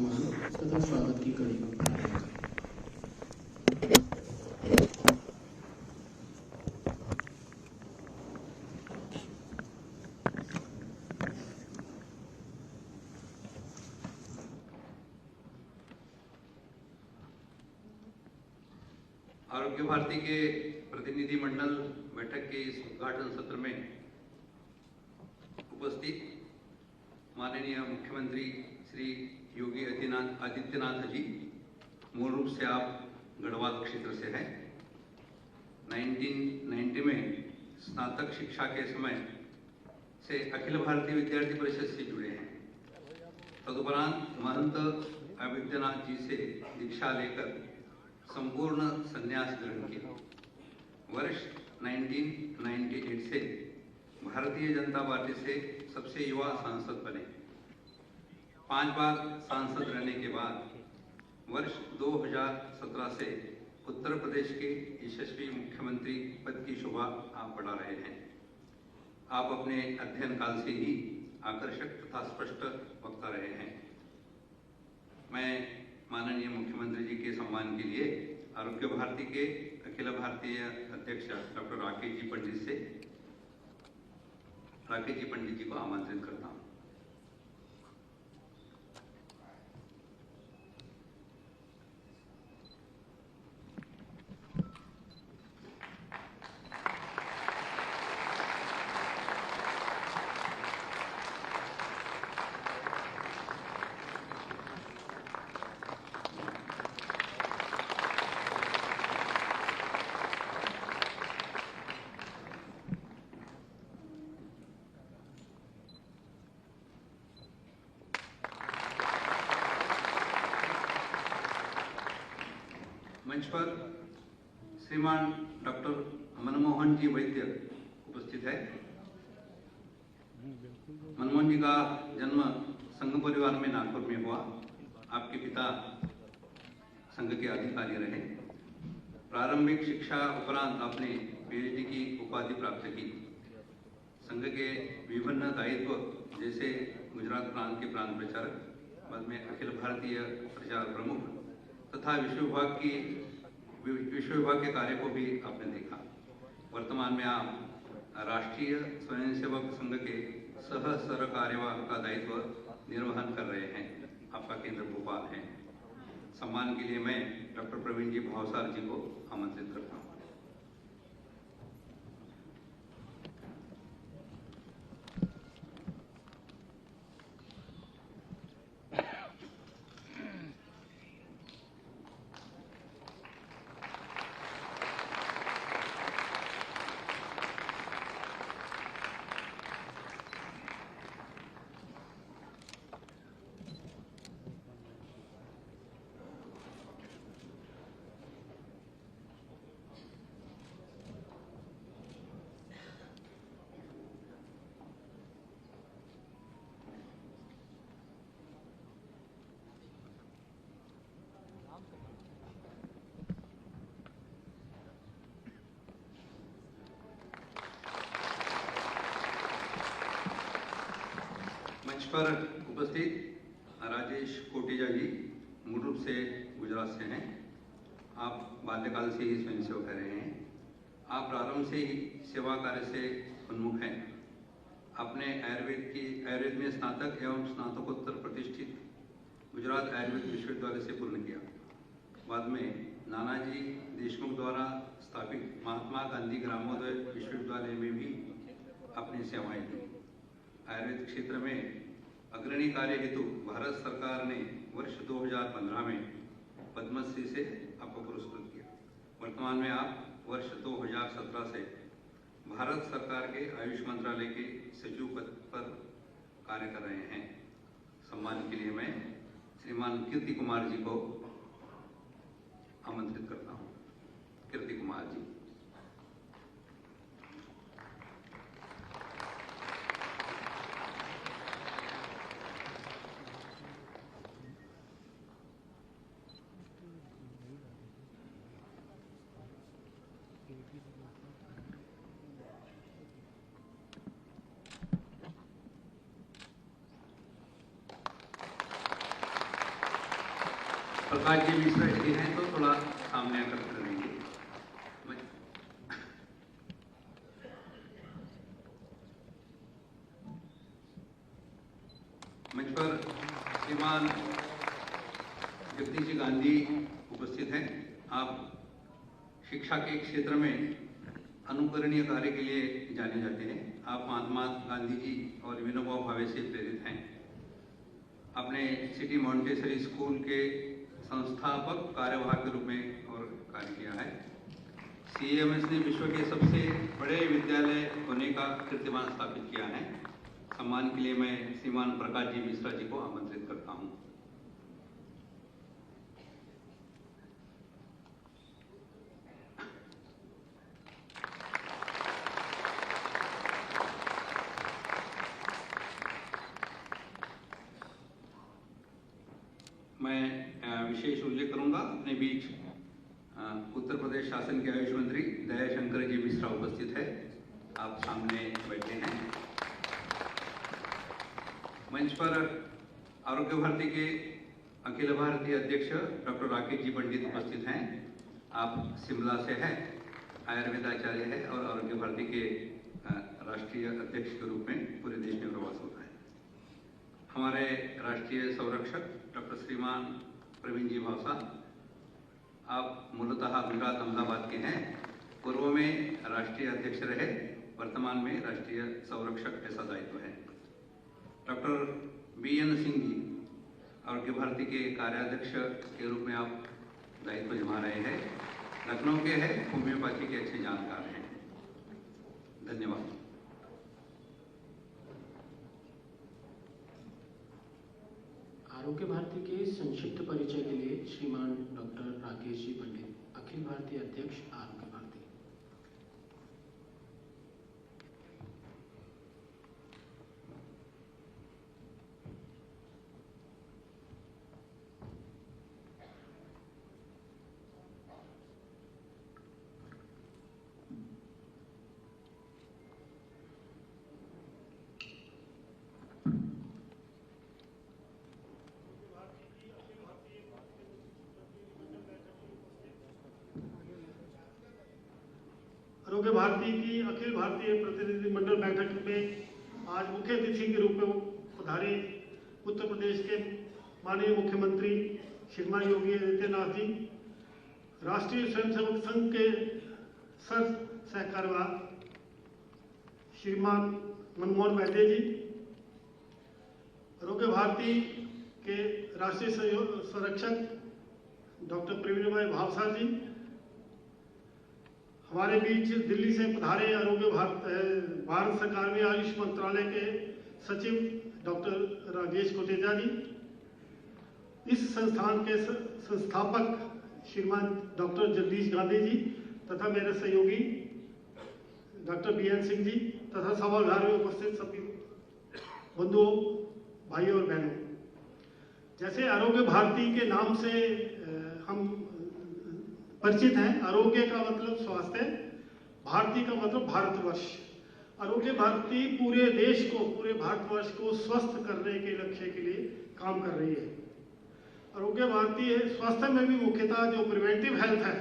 सम्मान तथा स्वागत की कड़ी का प्रारंभ करें। आरोग्य भारती के प्रतिनिधि मंडल बैठक के इस उद्घाटन सत्र में उपस्थित माननीय मुख्यमंत्री श्री योगी आदित्यनाथ जी, मूल रूप से आप गढ़वाल क्षेत्र से हैं। 1990 में स्नातक शिक्षा के समय से अखिल भारतीय विद्यार्थी परिषद से जुड़े हैं। तदुपरांत महंत आदित्यनाथ जी से दीक्षा लेकर संपूर्ण संन्यास ग्रहण किया। वर्ष 1998 से भारतीय जनता पार्टी से सबसे युवा सांसद बने। 5 बार सांसद रहने के बाद वर्ष 2017 से उत्तर प्रदेश के यशस्वी मुख्यमंत्री पद की शोभा आप बढ़ा रहे हैं। आप अपने अध्ययन काल से ही आकर्षक तथा स्पष्ट वक्ता रहे हैं। मैं माननीय मुख्यमंत्री जी के सम्मान के लिए आरोग्य भारती के अखिल भारतीय अध्यक्ष डॉक्टर राकेश जी पंडित जी को आमंत्रित करता हूं। मंच पर श्रीमान डॉक्टर मनमोहन जी वैद्य उपस्थित है। मनमोहन जी का जन्म संघ परिवार में नागपुर में हुआ। आपके पिता संघ के अधिकारी रहे। प्रारंभिक शिक्षा उपरांत आपने पीएचडी की उपाधि प्राप्त की। संघ के विभिन्न दायित्व जैसे गुजरात प्रांत के प्रांत प्रचारक, बाद में अखिल भारतीय प्रचार प्रमुख तथा विश्व विभाग के कार्य को भी आपने देखा। वर्तमान में आप राष्ट्रीय स्वयंसेवक संघ के सह कार्यवाह का दायित्व निर्वहन कर रहे हैं। आपका केंद्र भोपाल है। सम्मान के लिए मैं डॉक्टर प्रवीण जी भावसार जी को आमंत्रित करता हूँ। मंच पर उपस्थित राजेश कोटेजा जी मूल रूप से गुजरात से हैं। आप बाल्यकाल से ही स्वयंसेवक रहे हैं। आप प्रारंभ से ही सेवा कार्य से उन्मुख हैं। आपने आयुर्वेद में स्नातक एवं स्नातकोत्तर प्रतिष्ठित गुजरात आयुर्वेद विश्वविद्यालय से पूर्ण किया। बाद में नानाजी देशमुख द्वारा स्थापित महात्मा गांधी ग्रामोदय विश्वविद्यालय में भी अपनी सेवाएं दी। आयुर्वेद क्षेत्र में अग्रणी कार्य हेतु भारत सरकार ने वर्ष 2015 में पद्मश्री से आपको पुरस्कृत किया। वर्तमान में आप वर्ष 2017 से भारत सरकार के आयुष मंत्रालय के सचिव पद पर कार्य कर रहे हैं। सम्मान के लिए मैं श्रीमान कीर्ति कुमार जी को आमंत्रित करता हूँ। कीर्ति कुमार जी। प्रकाश जी मिश्रा जी हैं तो थोड़ा सामने आकर कर लेंगे। मंच पर श्रीमान जगदीश जी गांधी उपस्थित हैं। आप शिक्षा के क्षेत्र में अनुकरणीय कार्य के लिए जाने जाते हैं। आप महात्मा गांधी जी और विनोबा भावे से प्रेरित हैं। अपने सिटी मॉन्टेसरी स्कूल के संस्थापक कार्यवाहक के रूप में और कार्य किया है। CMS ने विश्व के सबसे बड़े विद्यालय होने का कीर्तिमान स्थापित किया है। सम्मान के लिए मैं श्रीमान प्रकाश जी मिश्रा जी को आमंत्रित करता हूं। मैं विशेष उल्लेख करूंगा, अपने बीच उत्तर प्रदेश शासन के आयुष मंत्री दयाशंकर जी मिश्रा उपस्थित है। आप सामने बैठे हैं। मंच पर आरोग्य भारती के अखिल भारतीय अध्यक्ष डॉक्टर राकेश जी पंडित उपस्थित हैं। आप शिमला से हैं, आयुर्वेदाचार्य है और आरोग्य भारती के राष्ट्रीय अध्यक्ष के रूप में पूरे देश में प्रवास होता है। हमारे राष्ट्रीय संरक्षक डॉक्टर श्रीमान प्रवीण जी भावसा, आप मूलतः गुजरात अहमदाबाद के हैं। पूर्व में राष्ट्रीय अध्यक्ष रहे, वर्तमान में राष्ट्रीय संरक्षक ऐसा दायित्व है। डॉक्टर BN सिंह जी आरोग्य भारती के कार्याध्यक्ष के रूप में आप दायित्व निभा रहे हैं। लखनऊ के हैं, होम्योपैथी के अच्छे जानकार हैं। धन्यवाद। आरोग्य भारती के संक्षिप्त परिचय के लिए श्रीमान डॉक्टर राकेश जी पंडित, अखिल भारतीय अध्यक्ष आरोग्य भारती। आरोग्य भारती की अखिल भारतीय प्रतिनिधि मंडल बैठक में आज मुख्य अतिथि के रूप में पधारे उत्तर प्रदेश के माननीय मुख्यमंत्री श्रीमान योगी आदित्यनाथ जी, राष्ट्रीय स्वयंसेवक संघ के सर सहकार्यवाह श्रीमान मनमोहन वैद्य जी, आरोग्य भारती के राष्ट्रीय संरक्षक डॉक्टर प्रवीण भाई भावसा जी, हमारे बीच दिल्ली से पधारे भारत सरकार में आयुष मंत्रालय के सचिव डॉक्टर राजेश कोटेचा जी, इस संस्थान के संस्थापक श्रीमान डॉक्टर जगदीश गांधी जी तथा मेरे सहयोगी डॉक्टर BN सिंह जी तथा सभागार में उपस्थित सभी बंधुओं, भाइयों और बहनों। जैसे आरोग्य भारती के नाम से हम परिचित हैं, आरोग्य का मतलब स्वास्थ्य, भारती का मतलब भारतवर्ष। आरोग्य भारती पूरे देश को, पूरे भारतवर्ष को स्वस्थ करने के लक्ष्य के लिए काम कर रही है। आरोग्य भारती स्वास्थ्य में भी मुख्यतः जो प्रिवेंटिव हेल्थ है,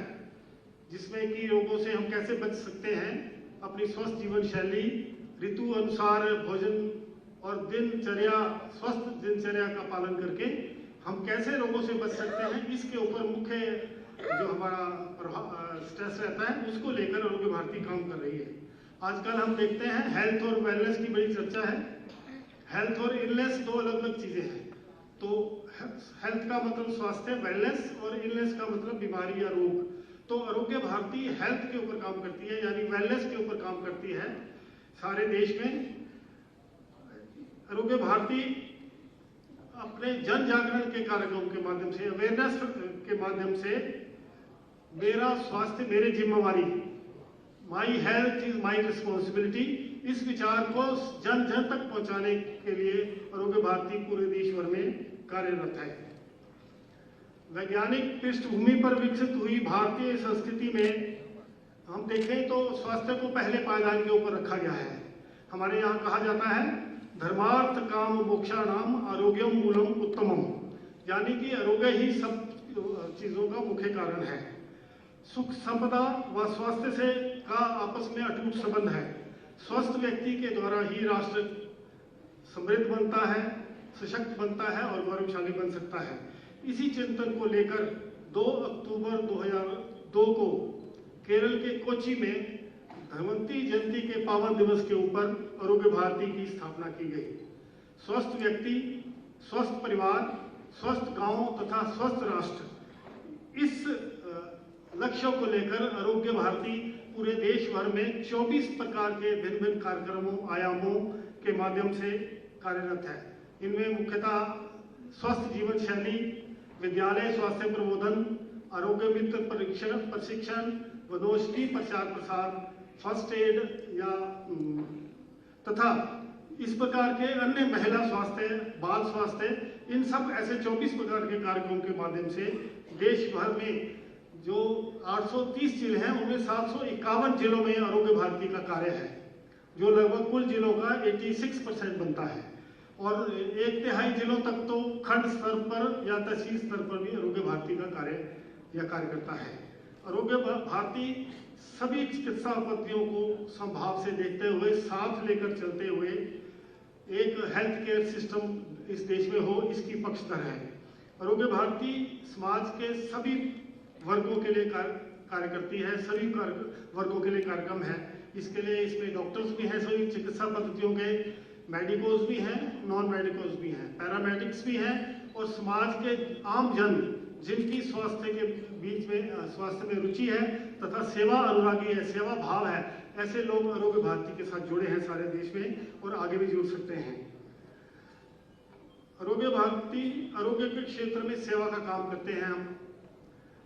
जिसमें कि रोगों से हम कैसे बच सकते हैं, अपनी स्वस्थ जीवन शैली, ऋतु अनुसार भोजन और दिनचर्या, स्वस्थ दिनचर्या का पालन करके हम कैसे रोगों से बच सकते हैं, इसके ऊपर मुख्य जो हमारा स्ट्रेस रहता है, उसको लेकर आरोग्य भारती काम कर रही है। आजकल हम देखते हैं हेल्थ और वेलनेस की बड़ी चर्चा है। हेल्थ और इलनेस दो अलग अलग चीजें हैं। तो हेल्थ का मतलब स्वास्थ्य, वेलनेस, और इलनेस का मतलब बीमारी या रोग। तो आरोग्य भारती हेल्थ के ऊपर काम करती है, यानी वेलनेस के ऊपर काम करती है सारे देश में। आरोग्य भारती अपने जन जागरण के कार्यक्रम के माध्यम से, अवेयरनेस के माध्यम से मेरा स्वास्थ्य मेरी जिम्मेवारी, my health is my responsibility, इस विचार को जन जन तक पहुंचाने के लिए आरोग्य भारती पूरे देश भर में कार्यरत है। वैज्ञानिक पृष्ठभूमि पर विकसित हुई भारतीय संस्कृति में हम देखें तो स्वास्थ्य को पहले पायदान के ऊपर रखा गया है। हमारे यहाँ कहा जाता है धर्मार्थ काम मोक्षाणाम आरोग्यम मूलम उत्तमम, यानी कि आरोग्य ही सब चीजों का मुख्य कारण है। सुख संपदा व स्वास्थ्य से का आपस में अटूट संबंध है। स्वस्थ व्यक्ति के द्वारा ही राष्ट्र समृद्ध बनता है, सशक्त बनता है और गौरवशाली बन सकता है। इसी चिंतन को लेकर 2 अक्टूबर 2002 को केरल के कोच्चि में धन्वंतरी जयंती के पावन दिवस के ऊपर आरोग्य भारती की स्थापना की गई। स्वस्थ व्यक्ति, स्वस्थ परिवार, स्वस्थ गांव तथा स्वस्थ राष्ट्र, इस लक्ष्यों को लेकर आरोग्य भारती पूरे देश भर में 24 प्रकार के भिन्न भिन्न कार्यक्रमों आयामों के माध्यम से कार्यरत है। इनमें मुख्यतः स्वस्थ जीवन शैली, विद्यालय स्वास्थ्य प्रबोधन, आरोग्य मित्र प्रशिक्षण, वनौषधि प्रचार प्रसार, फर्स्ट एड या तथा इस प्रकार के अन्य महिला स्वास्थ्य, बाल स्वास्थ्य, इन सब ऐसे 24 प्रकार के कार्यक्रमों के माध्यम से देश भर में जो 830 जिले हैं उनमें 751 जिलों में आरोग्य भारती का कार्य है, जो लगभग कुल जिलों का 86% बनता है। और 1/3 जिलों तक तो खंड स्तर पर या तहसील स्तर पर भी आरोग्य भारती का कार्य करता है। आरोग्य भारती सभी चिकित्सा पद्धतियों को समभाव से देखते हुए, साथ लेकर चलते हुए एक हेल्थ केयर सिस्टम इस देश में हो, इसकी पक्षधर है। आरोग्य भारती समाज के सभी वर्गों के लिए कार्य करती है, सभी वर्गों के लिए कार्यक्रम है। इसके लिए इसमें डॉक्टर्स भी हैं, सभी चिकित्सा पद्धतियों के, मेडिकोज भी हैं, नॉन मेडिकोज भी हैं, पैरामेडिक्स भी हैं, और समाज के आम जन जिनकी स्वास्थ्य के बीच में स्वास्थ्य में रुचि है तथा सेवा अनुरागी है, सेवा भाव है, ऐसे लोग आरोग्य भारती के साथ जुड़े हैं सारे देश में और आगे भी जुड़ सकते हैं। आरोग्य भारती आरोग्य के क्षेत्र में सेवा का काम करते हैं। हम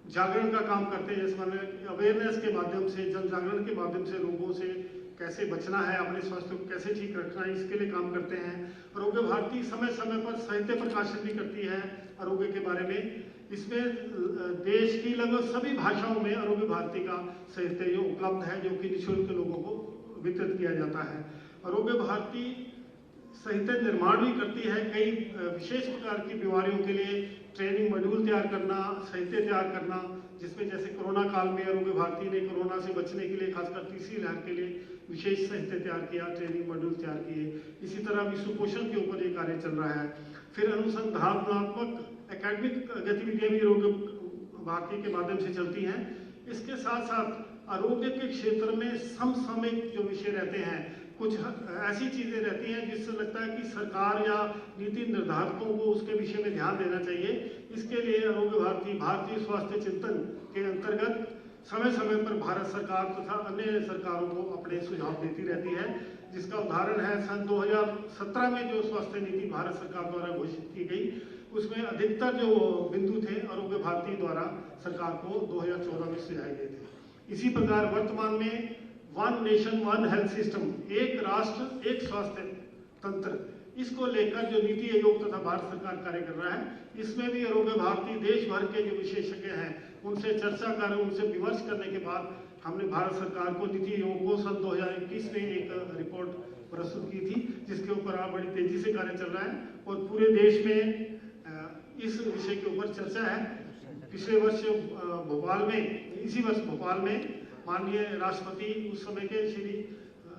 जागरण का काम करते हैं, जैसे अवेयरनेस के माध्यम से, जन जागरण के माध्यम से लोगों से कैसे बचना है, अपने स्वास्थ्य को कैसे ठीक रखना है, इसके लिए काम करते हैं। आरोग्य भारती समय समय पर साहित्य प्रकाशन भी करती है आरोग्य के बारे में। इसमें देश की लगभग सभी भाषाओं में आरोग्य भारती का साहित्य उपलब्ध है, जो कि निःशुल्क लोगों को वितरित किया जाता है। आरोग्य भारती साहित्य निर्माण भी करती है। कई विशेष प्रकार की बीमारियों के लिए ट्रेनिंग मॉड्यूल तैयार करना, साहित्य तैयार करना, जिसमें जैसे कोरोना काल में आरोग्य भारती ने कोरोना से बचने के लिए, खासकर तीसरी लहर के लिए विशेष साहित्य तैयार किया, ट्रेनिंग मॉड्यूल तैयार किए। इसी तरह विश्व पोषण के ऊपर ये कार्य चल रहा है। फिर अनुसंधानात्मक एकेडमिक गतिविधियां भी आरोग्य भारती के माध्यम से चलती हैं। इसके साथ साथ आरोग्य के क्षेत्र में समसामयिक जो विषय रहते हैं, कुछ ऐसी चीजें रहती हैं जिससे लगता है कि सरकार या नीति निर्धारकों को उसके विषय में ध्यान देना चाहिए। इसके लिए आरोग्य भारती भारतीय स्वास्थ्य चिंतन के अंतर्गत समय समय पर भारत सरकार तथा अन्य सरकारों को अपने सुझाव देती रहती है, जिसका उदाहरण है सन 2017 में जो स्वास्थ्य नीति भारत सरकार द्वारा घोषित की गई, उसमें अधिकतर जो बिंदु थे आरोग्य भारती द्वारा सरकार को 2014 में सुझाए गए थे। इसी प्रकार वर्तमान में one nation one health system, एक राष्ट्र एक स्वास्थ्य तंत्र, इसको लेकर जो नीति आयोग तथा भारत सरकार कार्य कर रहा है, इसमें भी आरोग्य भारती देश भर के जो विशेषज्ञ हैं उनसे चर्चा कर, उनसे विमर्श करने के बाद हमने भारत सरकार को, नीति आयोग को सन 2021 में एक रिपोर्ट प्रस्तुत की थी, जिसके ऊपर आप बड़ी तेजी से कार्य चल रहा है और पूरे देश में इस विषय के ऊपर चर्चा है। पिछले वर्ष भोपाल में, इसी वर्ष भोपाल में माननीय राष्ट्रपति उस समय के श्री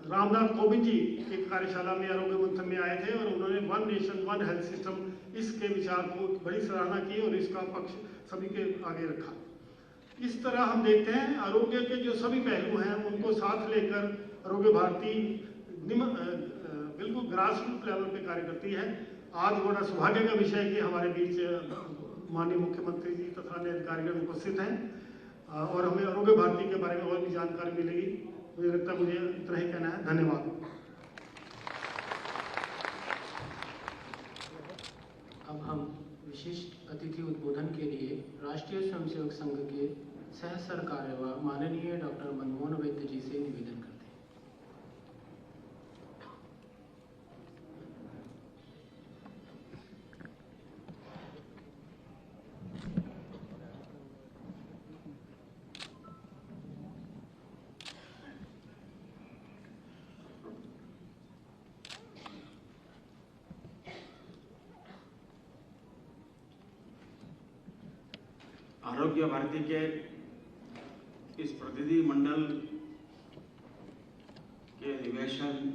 रामनाथ कोविंद जी एक कार्यशाला में आरोग्य मंथन में आए थे और उन्होंने one nation one health system, इसके विचार को बड़ी सराहना की और इसका पक्ष सभी के आगे रखा। इस तरह हम देखते हैं आरोग्य के जो सभी पहलू हैं उनको साथ लेकर आरोग्य भारती बिल्कुल ग्रासरूट लेवल पे कार्य करती है। आज बड़ा सौभाग्य का विषय कि हमारे बीच माननीय मुख्यमंत्री जी तथा अन्य अधिकारीगण उपस्थित हैं और हमें आरोग्य भारती के बारे में और भी जानकारी मिलेगी। मुझे लगता है मुझे इतना ही कहना है। धन्यवाद। अब हम विशिष्ट अतिथि उद्बोधन के लिए राष्ट्रीय स्वयंसेवक संघ के सह सरकार्यवाह माननीय डॉक्टर मनमोहन वैद्य जी से निवेदन करते हैं। आरोग्य भारती के इस प्रतिनिधि मंडल के अधिवेशन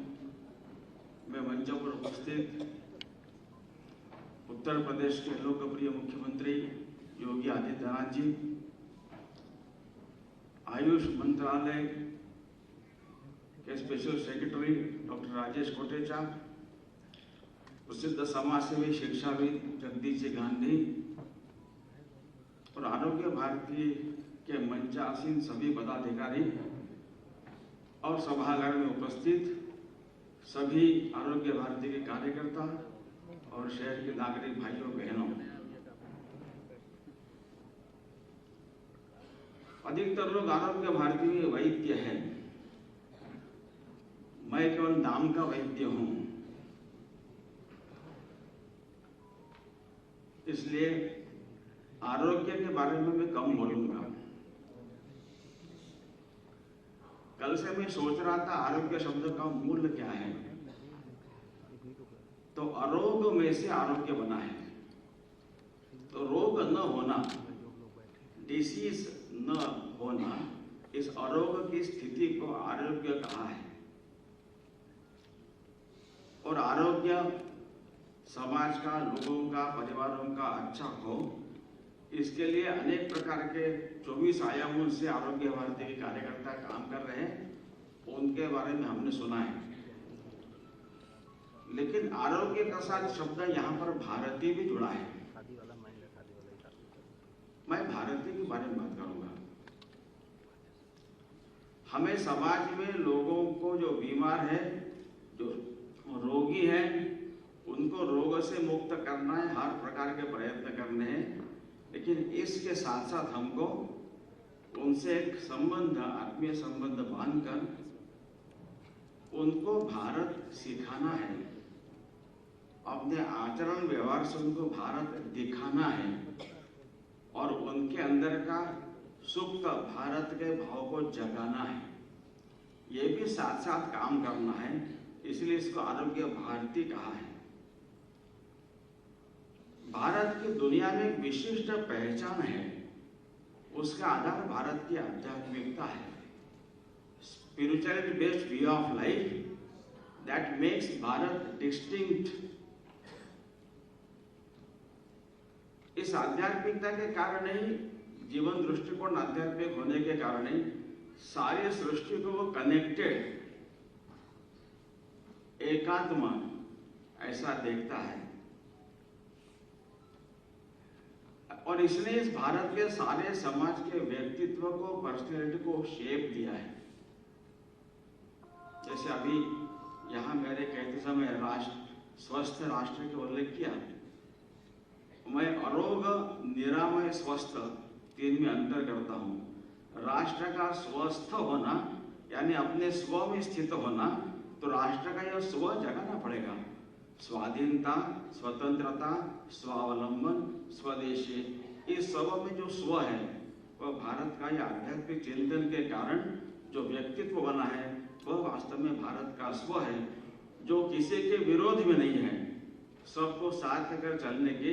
में मंच पर उपस्थित उत्तर प्रदेश के लोकप्रिय मुख्यमंत्री योगी आदित्यनाथ जी, आयुष मंत्रालय के special secretary doctor Rajesh Kotecha, प्रसिद्ध समाजसेवी शिक्षाविद जगदीश जी गांधी और आरोग्य भारती के मंचासीन सभी पदाधिकारी और सभागार में उपस्थित सभी आरोग्य भारती के कार्यकर्ता और शहर के नागरिक भाइयों बहनों, अधिकतर लोग आरोग्य भारती में वैद्य हैं। मैं केवल नाम का वैद्य हूं, इसलिए आरोग्य के बारे में मैं कम बोलूंगा। कल से मैं सोच रहा था आरोग्य शब्द का मूल क्या है, तो अरोग में से आरोग्य बना है। तो रोग न होना, डिसीज न होना, इस अरोग की स्थिति को आरोग्य कहा है। और आरोग्य समाज का, लोगों का, परिवारों का अच्छा हो, इसके लिए अनेक प्रकार के 24 आयामों से आरोग्य भारती के कार्यकर्ता काम कर रहे हैं, उनके बारे में हमने सुना है। लेकिन आरोग्य का साथ शब्द यहाँ पर भारती भी जुड़ा है। मैं भारती के बारे में बात करूंगा। हमें समाज में लोगों को जो बीमार है, जो रोगी है, उनको रोग से मुक्त करना है, हर प्रकार के प्रयत्न करने हैं। लेकिन इसके साथ साथ हमको उनसे एक संबंध, आत्मीय संबंध बांधकर उनको भारत सिखाना है, अपने आचरण व्यवहार से उनको भारत दिखाना है और उनके अंदर का सुप्त भारत के भाव को जगाना है। ये भी साथ साथ काम करना है, इसलिए इसको आरोग्य भारती कहा है। भारत की दुनिया में एक विशिष्ट पहचान है, उसका आधार भारत की आध्यात्मिकता है। Spirituality based way of life that makes Bharat distinct. इस आध्यात्मिकता के कारण ही, जीवन दृष्टिकोण आध्यात्मिक होने के कारण ही सारी सृष्टि को वो कनेक्टेड, एकात्म ऐसा देखता है। और इसने इस भारत के सारे समाज के व्यक्तित्व को, पर्सनैलिटी को शेप दिया है। जैसे अभी यहाँ मेरे कहते समय स्वस्थ राष्ट्र के उल्लेख किया, मैं अरोग, निरामय, स्वस्थ तीन में अंतर करता हूँ। राष्ट्र का स्वस्थ होना यानी अपने स्व में स्थित होना, तो राष्ट्र का यह स्व जगाना पड़ेगा। स्वाधीनता, स्वतंत्रता, स्वावलंबन, स्वदेशी, इस सब में जो स्व है वह भारत का यह आध्यात्मिक चिंतन के कारण जो व्यक्तित्व बना है वह वास्तव में भारत का स्व है, जो किसी के विरोध में नहीं है, सबको साथ लेकर चलने की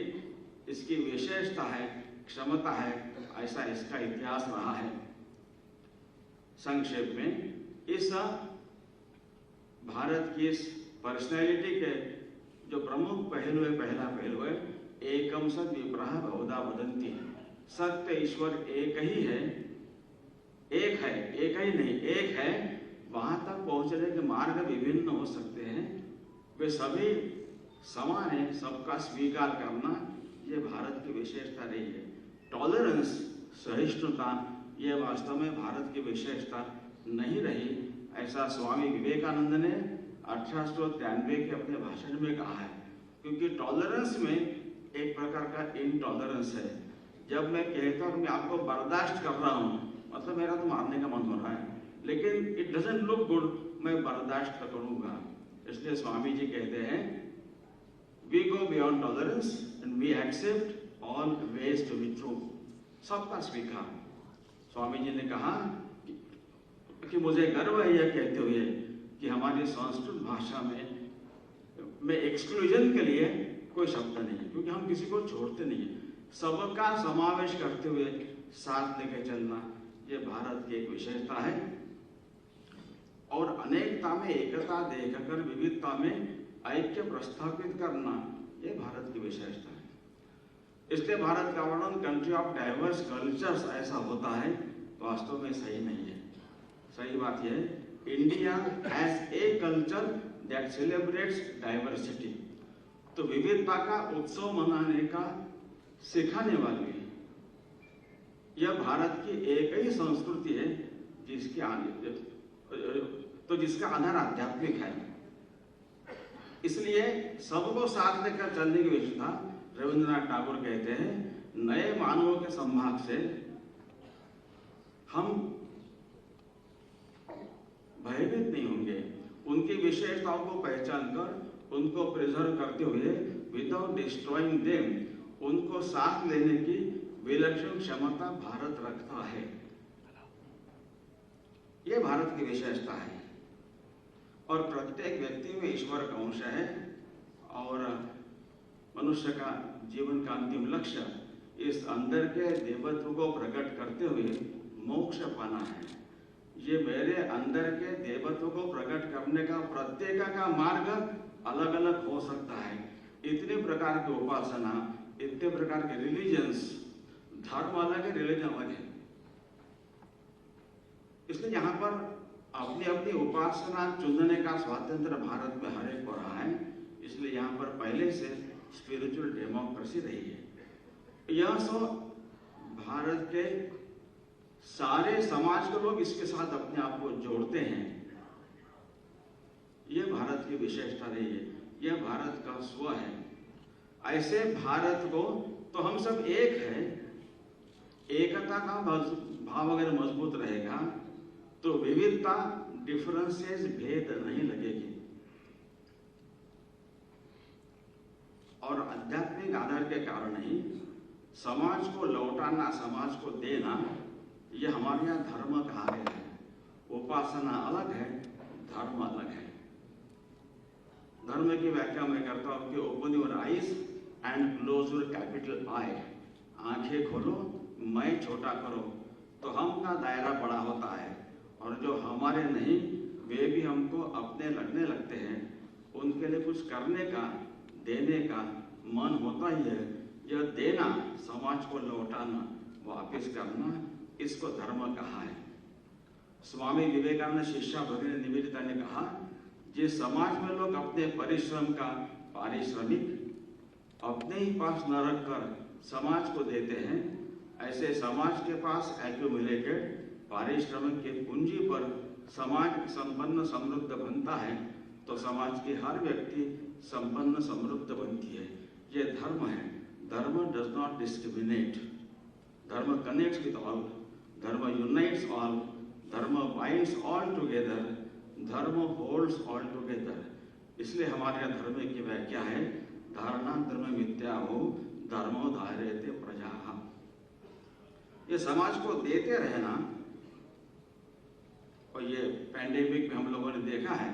इसकी विशेषता है, क्षमता है। ऐसा इसका इतिहास रहा है। संक्षेप में इस भारत की इस पर्सनैलिटी के जो प्रमुख पहलू है, पहला पहलू है एकम सद विप्रह बहुधा वदन्ति। सत्य ईश्वर एक ही है, एक है, एक ही नहीं, एक है। वहां तक पहुंचने के मार्ग विभिन्न हो सकते हैं, वे सभी समान है। सबका स्वीकार करना ये भारत की विशेषता रही है। टॉलरेंस, सहिष्णुता, ये वास्तव में भारत की विशेषता नहीं रही। ऐसा स्वामी विवेकानंद ने 1893 के अपने भाषण में कहा है। क्योंकि टॉलरेंस में एक प्रकार का इनटॉलरेंस है। जब मैं कहता हूँ मैं आपको बर्दाश्त कर रहा हूँ, मतलब मेरा तो मारने का मन हो रहा है, लेकिन इट डजंट लुक गुड, मैं बर्दाश्त करूंगा। इसलिए स्वामी जी कहते हैं we go beyond tolerance and we accept all ways to be true. सबका स्वीकार। स्वामी जी ने कहा कि मुझे गर्व है यह कहते हुए कि हमारी संस्कृत भाषा में एक्सक्लूजन के लिए कोई शब्द नहीं है, क्योंकि हम किसी को छोड़ते नहीं है। सबका समावेश करते हुए साथ लेके चलना, ये भारत की एक विशेषता है। और अनेकता में एकता देखकर विविधता में ऐक्य प्रस्थापित करना, ये भारत की विशेषता है। इसलिए भारत का वर्णन कंट्री ऑफ डाइवर्स कल्चर्स ऐसा होता है, वास्तव में सही नहीं है। सही बात यह है, India has a culture that celebrates diversity. तो विविधता का उत्सव मनाने का सिखाने वाली है। यह भारत की एक ही संस्कृति है जिसका आधार आध्यात्मिक है। इसलिए सबको साथ लेकर चलने की विशेषता, रविंद्रनाथ टैगोर कहते हैं, नए मानवों के संभाग से हम भयभीत नहीं होंगे। उनकी विशेषताओं को पहचान कर उनको प्रिजर्व करते हुए विदाउट डिस्ट्रॉइंग देम, उनको साथ लेने की विलक्षण क्षमता भारत रखता है। यह भारत की विशेषता है। और प्रत्येक व्यक्ति में ईश्वर का अंश है और मनुष्य का जीवन का अंतिम लक्ष्य इस अंदर के देवत्व को प्रकट करते हुए मोक्ष पाना है। ये मेरे अंदर के देवत्व को प्रकट करने का प्रत्येक का मार्ग अलग अलग हो सकता है। इतने प्रकार की उपासना, इतने प्रकार के रिलीजन्स, धर्म अलग है, रिलीजन अलग है। इसलिए यहाँ पर अपनी अपनी उपासना चुनने का स्वातंत्र भारत में हर एक को रहा है। इसलिए यहाँ पर पहले से स्पिरिचुअल डेमोक्रेसी रही है। यह सो भारत के सारे समाज के लोग इसके साथ अपने आप को जोड़ते हैं। यह भारत की विशेषता रही है, यह भारत का स्व है। ऐसे भारत को तो हम सब एक है। एकता का भाव अगर मजबूत रहेगा तो विविधता, डिफरेंसेस, भेद नहीं लगेगी। और आध्यात्मिक आधार के कारण ही समाज को लौटाना, समाज को देना, यह हमारे यहाँ धर्म कहा गया है। उपासना अलग है, धर्म अलग है। धर्म की व्याख्या मैं करता हूं कि open your eyes and close your capital I. आंखें खोलो, मैं छोटा करो, तो हम का दायरा बड़ा होता है। और जो हमारे नहीं, वे भी हमको अपने लगने लगते हैं। उनके लिए कुछ करने का, देने का मन होता ही है। यह देना, समाज को लौटाना, वापस करना, इसको धर्म कहा है। स्वामी विवेकानंद शिष्या भगिनी निवेदिता ने कहा, जिस समाज में लोग अपने परिश्रम का पारिश्रमिक अपने ही पास न रखकर समाज को देते हैं, ऐसे समाज के पास एक्यूमुलेटेड पारिश्रमिक के पूंजी पर समाज संपन्न समृद्ध बनता है, तो समाज की हर व्यक्ति संपन्न समृद्ध बनती है। ये धर्म है। धर्म डज नॉट डिस्क्रिमिनेट। धर्म कनेक्ट्स विद ऑल, धर्म यूनाइट्स ऑल, धर्म बाइंड्स ऑल टुगेदर, धर्म होल्ड्स ऑल टुगेदर। इसलिए हमारे यहाँ धर्म की व्याख्या है, धारणा धर्म मिथ्या हो, धर्मो धार्यते प्रजा। ये समाज को देते रहना। और ये पैंडेमिक में हम लोगों ने देखा है,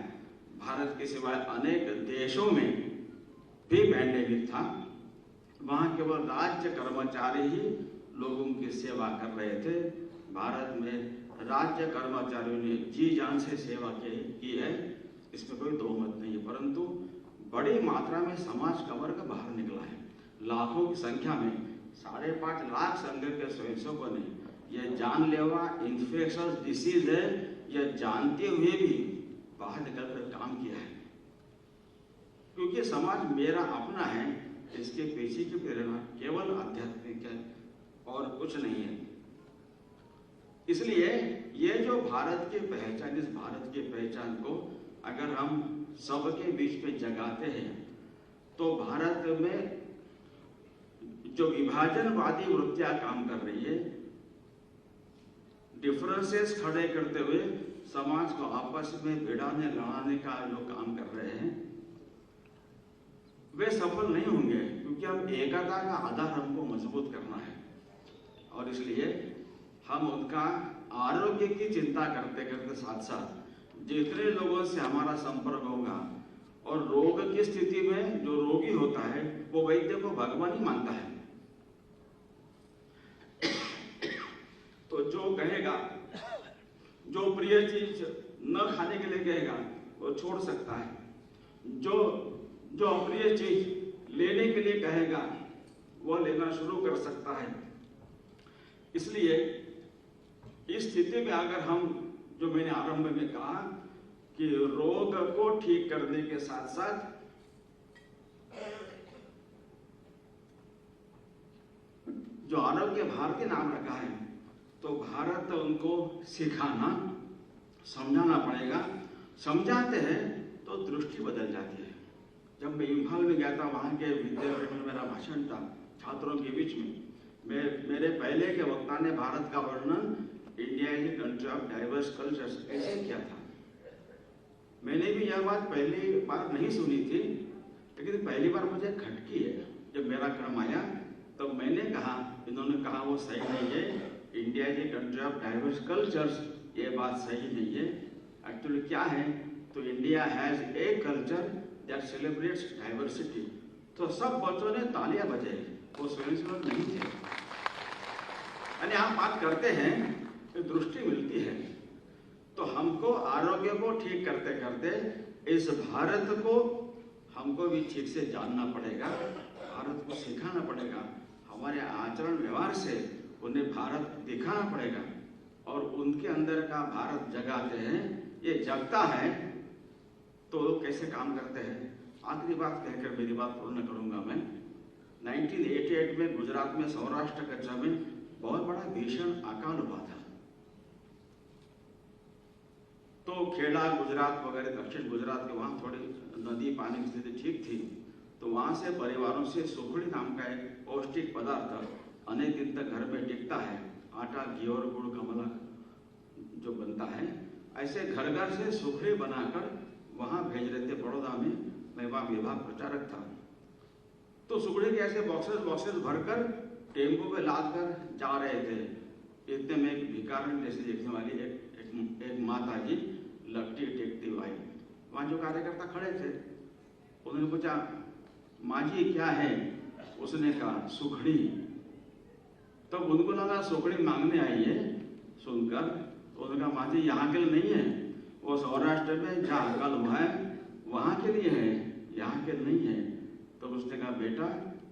भारत के सिवाय अनेक देशों में भी पैंडेमिक था। वहां केवल राज्य कर्मचारी ही लोगों की सेवा कर रहे थे। भारत में राज्य कर्मचारियों ने जी जान से सेवा की है, इसमें कोई दो मत नहीं है। परंतु बड़ी मात्रा में समाज का वर्ग बाहर निकला है। लाखों की संख्या में 5.5 लाख संघ के स्वयंसेवकों ने यह जानलेवा इन्फेक्शस डिसीज है, यह जानते हुए भी बाहर निकलकर काम किया है। क्योंकि समाज मेरा अपना है, इसके पीछे की प्रेरणा केवल आध्यात्मिक है और कुछ नहीं है। इसलिए ये जो भारत की पहचान, इस भारत की पहचान को अगर हम सबके बीच में जगाते हैं, तो भारत में जो विभाजनवादी वृत्तियां काम कर रही है, डिफरेंसेस खड़े करते हुए समाज को आपस में भिड़ाने लड़ाने का जो काम कर रहे हैं, वे सफल नहीं होंगे। क्योंकि हम एकता का आधार हमको मजबूत करना है। और इसलिए हम उनका आरोग्य की चिंता करते करते साथ साथ जितने लोगों से हमारा संपर्क होगा, और रोग की स्थिति में जो रोगी होता है वो वैद्य को भगवान ही मानता है। तो जो कहेगा, जो प्रिय चीज न खाने के लिए कहेगा वो छोड़ सकता है, जो अप्रिय चीज लेने के लिए कहेगा वो लेना शुरू कर सकता है। इसलिए इस स्थिति में अगर हम, जो मैंने आरंभ में कहा कि रोग को ठीक करने के साथ साथ जो आरोग्य भारती नाम रखा है, तो भारत उनको सिखाना, समझाना पड़ेगा। समझाते हैं तो दृष्टि बदल जाती है। जब मैं इम्फाल में गया था, वहाँ के विद्यापीठ में मेरा भाषण था छात्रों के बीच में, मेरे पहले के वक्ता ने भारत का वर्णन India is a country of diverse cultures ऐसे किया था। मैंने भी यह बात पहली बार नहीं सुनी थी, लेकिन पहली बार मुझे खटकी है। जब मेरा क्रम आया तो मैंने कहा, इन्होंने कहा वो सही नहीं है, India is a country of diverse cultures, ये बात सही नहीं है। एक्चुअली क्या है, तो India has a culture that celebrates diversity. तो सब बच्चों ने तालियां बजाई, वो स्वयंसेवक नहीं थे। यानी आप बात करते हैं तो दृष्टि मिलती है। तो हमको आरोग्य को ठीक करते करते इस भारत को हमको भी ठीक से जानना पड़ेगा, भारत को सिखाना पड़ेगा, हमारे आचरण व्यवहार से उन्हें भारत दिखाना पड़ेगा। और उनके अंदर का भारत जगाते हैं, ये जगता है तो कैसे काम करते हैं। आखिरी बात कहकर मेरी बात पूर्ण करूंगा मैं। 1988 में गुजरात में सौराष्ट्र कच्छ में बहुत बड़ा भीषण अकाल हुआ था। तो खेड़ा गुजरात वगैरह दक्षिण गुजरात के वहां थोड़ी नदी पानी की स्थिति ठीक थी, तो वहां से परिवारों से सुखड़ी नाम का एक पौष्टिक पदार्थ अनेक दिन तक घर में टिकता है, आटा घी और गुड़ का मला जो बनता है, ऐसे घर घर से सुखड़ी बनाकर वहां भेज रहे थे बड़ौदा में। मैं वहां विभाग प्रचारक था। तो सुखड़ी के ऐसे बॉक्सेस भरकर टेम्पो पे लाद कर जा रहे थे। इतने में एक भिखारन जैसे देखने वाली एक माता जी लकड़ी टेकती हुई आई। वहां जो कार्यकर्ता खड़े थे, उन्होंने पूछा, माँ जी क्या है? उसने कहा सुखड़ी। तब तो उनको लगा सुखड़ी मांगने आई है। सुनकर उन्होंने कहा, माँ जी यहाँ के लिए नहीं है, वो सौराष्ट्र में जहाँ अकाल हुआ है वहां के लिए है, यहाँ के नहीं है। तो उसने कहा, बेटा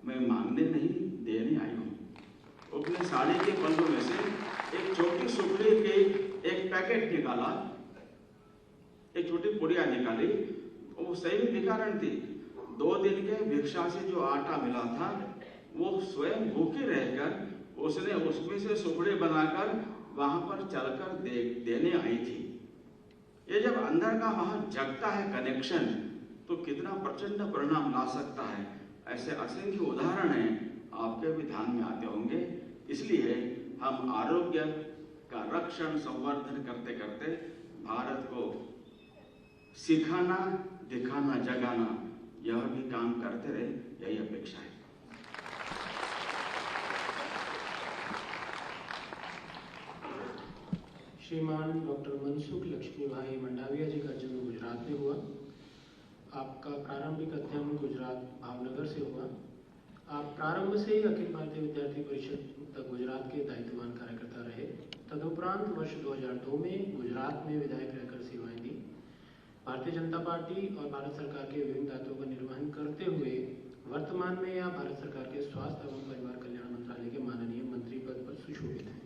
मैं मांगने नहीं देने आई हूँ। अपने साड़ी के पल्लू में से एक छोटी सुखड़ी के एक पैकेट निकाला, एक छोटी पुड़िया निकाली। वो सही में भिखारन थी। 2 दिन के भिक्षा से जो आटा मिला था वो स्वयं भूखी रहकर उसने उसमें से सुखड़ी बनाकर वहां पर चलकर देने आई थी। ये जब अंदर का वहां जगता है कनेक्शन, तो कितना प्रचंड परिणाम ला सकता है। ऐसे असंख्य उदाहरण हैं, आपके भी ध्यान में आते होंगे। इसलिए हम आरोग्य का रक्षण संवर्धन करते करते भारत को सिखाना, दिखाना, जगाना, यह भी काम करते रहे, यही अपेक्षा है। श्रीमान डॉक्टर मनसुख लक्ष्मी भाई मंडाविया जी का जन्म गुजरात में हुआ। आपका प्रारंभिक अध्ययन गुजरात भावनगर से हुआ। आप प्रारंभ से ही अखिल भारतीय विद्यार्थी परिषद तक गुजरात के दायित्ववान कार्यकर्ता रहे। तदुपरांत वर्ष 2002 में गुजरात में विधायक रहकर सेवाएं दी। भारतीय जनता पार्टी और भारत सरकार के विभिन्न दायित्वों का निर्वहन करते हुए वर्तमान में आप भारत सरकार के स्वास्थ्य एवं परिवार कल्याण मंत्रालय के माननीय मंत्री पद पर सुशोभित हैं।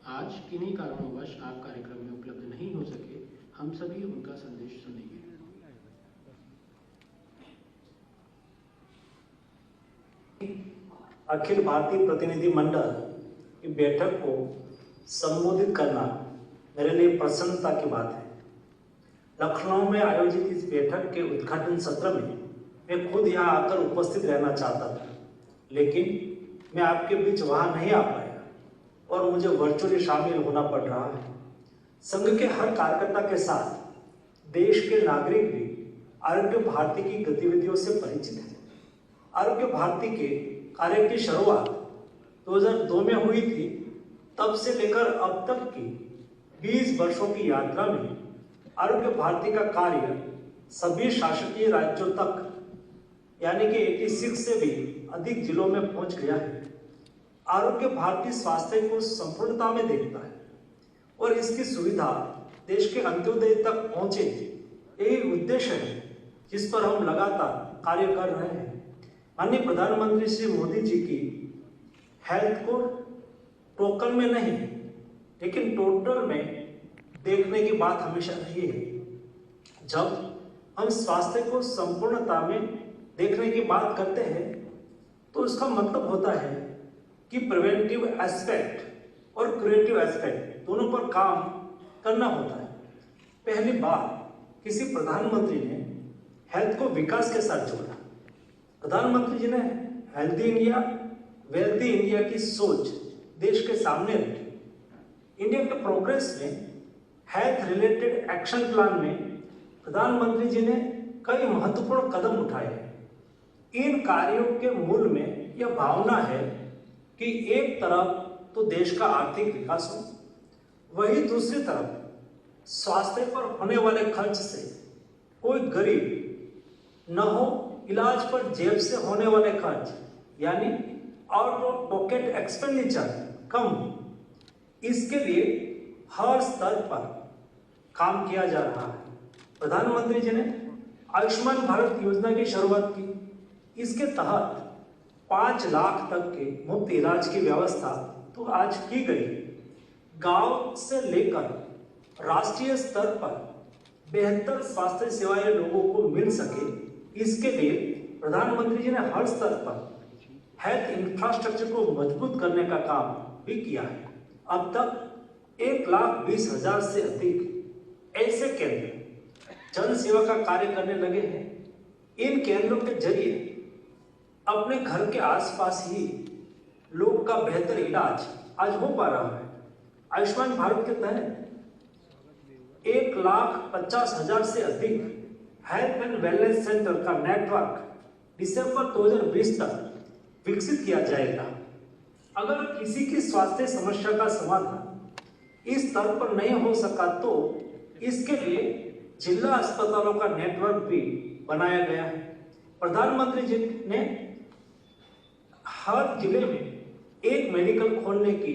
आज किन्हीं कारणोंवश आप कार्यक्रम में उपलब्ध नहीं हो सके। हम सभी उनका संदेश सुनेंगे। अखिल भारतीय प्रतिनिधि मंडल की बैठक को संबोधित करना मेरे लिए प्रसन्नता की बात है। लखनऊ में आयोजित इस बैठक के उद्घाटन सत्र में मैं खुद यहाँ आकर उपस्थित रहना चाहता था, लेकिन मैं आपके बीच वहाँ नहीं आ पाया और मुझे वर्चुअली शामिल होना पड़ रहा है। संघ के हर कार्यकर्ता के साथ देश के नागरिक भी आरोग्य भारती की गतिविधियों से परिचित हैं। आरोग्य भारती के कार्य की शुरुआत 2002 में हुई थी। तब से लेकर अब तक की 20 वर्षों की यात्रा में आरोग्य भारती का कार्य सभी शासकीय राज्यों तक यानी कि 86 से भी अधिक जिलों में पहुंच गया है। आरोग्य भारती स्वास्थ्य को संपूर्णता में देखता है और इसकी सुविधा देश के अंत्योदय तक पहुंचे, यही उद्देश्य है जिस पर हम लगातार कार्य कर रहे हैं। माननीय प्रधानमंत्री श्री मोदी जी की हेल्थ को टोकन में नहीं लेकिन टोटल में देखने की बात हमेशा रही है। जब हम स्वास्थ्य को संपूर्णता में देखने की बात करते हैं तो उसका मतलब होता है कि प्रिवेंटिव एस्पेक्ट और क्रिएटिव एस्पेक्ट दोनों पर काम करना होता है। पहली बार किसी प्रधानमंत्री ने हेल्थ को विकास के साथ जोड़ा। प्रधानमंत्री जी ने हेल्दी इंडिया वेल्दी इंडिया की सोच देश के सामने रखी। इंडिया के प्रोग्रेस में हेल्थ रिलेटेड एक्शन प्लान में प्रधानमंत्री जी ने कई महत्वपूर्ण कदम उठाए। इन कार्यों के मूल में यह भावना है कि एक तरफ तो देश का आर्थिक विकास हो, वही दूसरी तरफ स्वास्थ्य पर होने वाले खर्च से कोई गरीब न हो, इलाज पर जेब से होने वाले खर्च यानी आउट ऑफ पॉकेट एक्सपेंडिचर कम हो। इसके लिए हर स्तर पर काम किया जा रहा है। प्रधानमंत्री जी ने आयुष्मान भारत योजना की शुरुआत की। इसके तहत 5 लाख तक के मुफ्त इलाज की व्यवस्था तो आज की गई। गांव से लेकर राष्ट्रीय स्तर पर बेहतर स्वास्थ्य सेवाएं लोगों को मिल सके, इसके लिए प्रधानमंत्री जी ने हर स्तर पर हेल्थ इंफ्रास्ट्रक्चर को मजबूत करने का काम भी किया है। अब तक 1,20,000 से अधिक ऐसे केंद्र जन सेवा का कार्य करने लगे हैं। इन केंद्रों के जरिए अपने घर के आसपास ही लोग का बेहतर इलाज आज हो पा रहा है। आयुष्मान भारत के तहत 1,50,000 से अधिक हेल्थ एंड वेलनेस सेंटर का नेटवर्क दिसंबर 2020 तक विकसित किया जाएगा। अगर किसी की स्वास्थ्य समस्या का समाधान इस स्तर पर नहीं हो सका तो इसके लिए जिला अस्पतालों का नेटवर्क भी बनाया गया है। प्रधानमंत्री जी ने हर जिले में एक मेडिकल खोलने की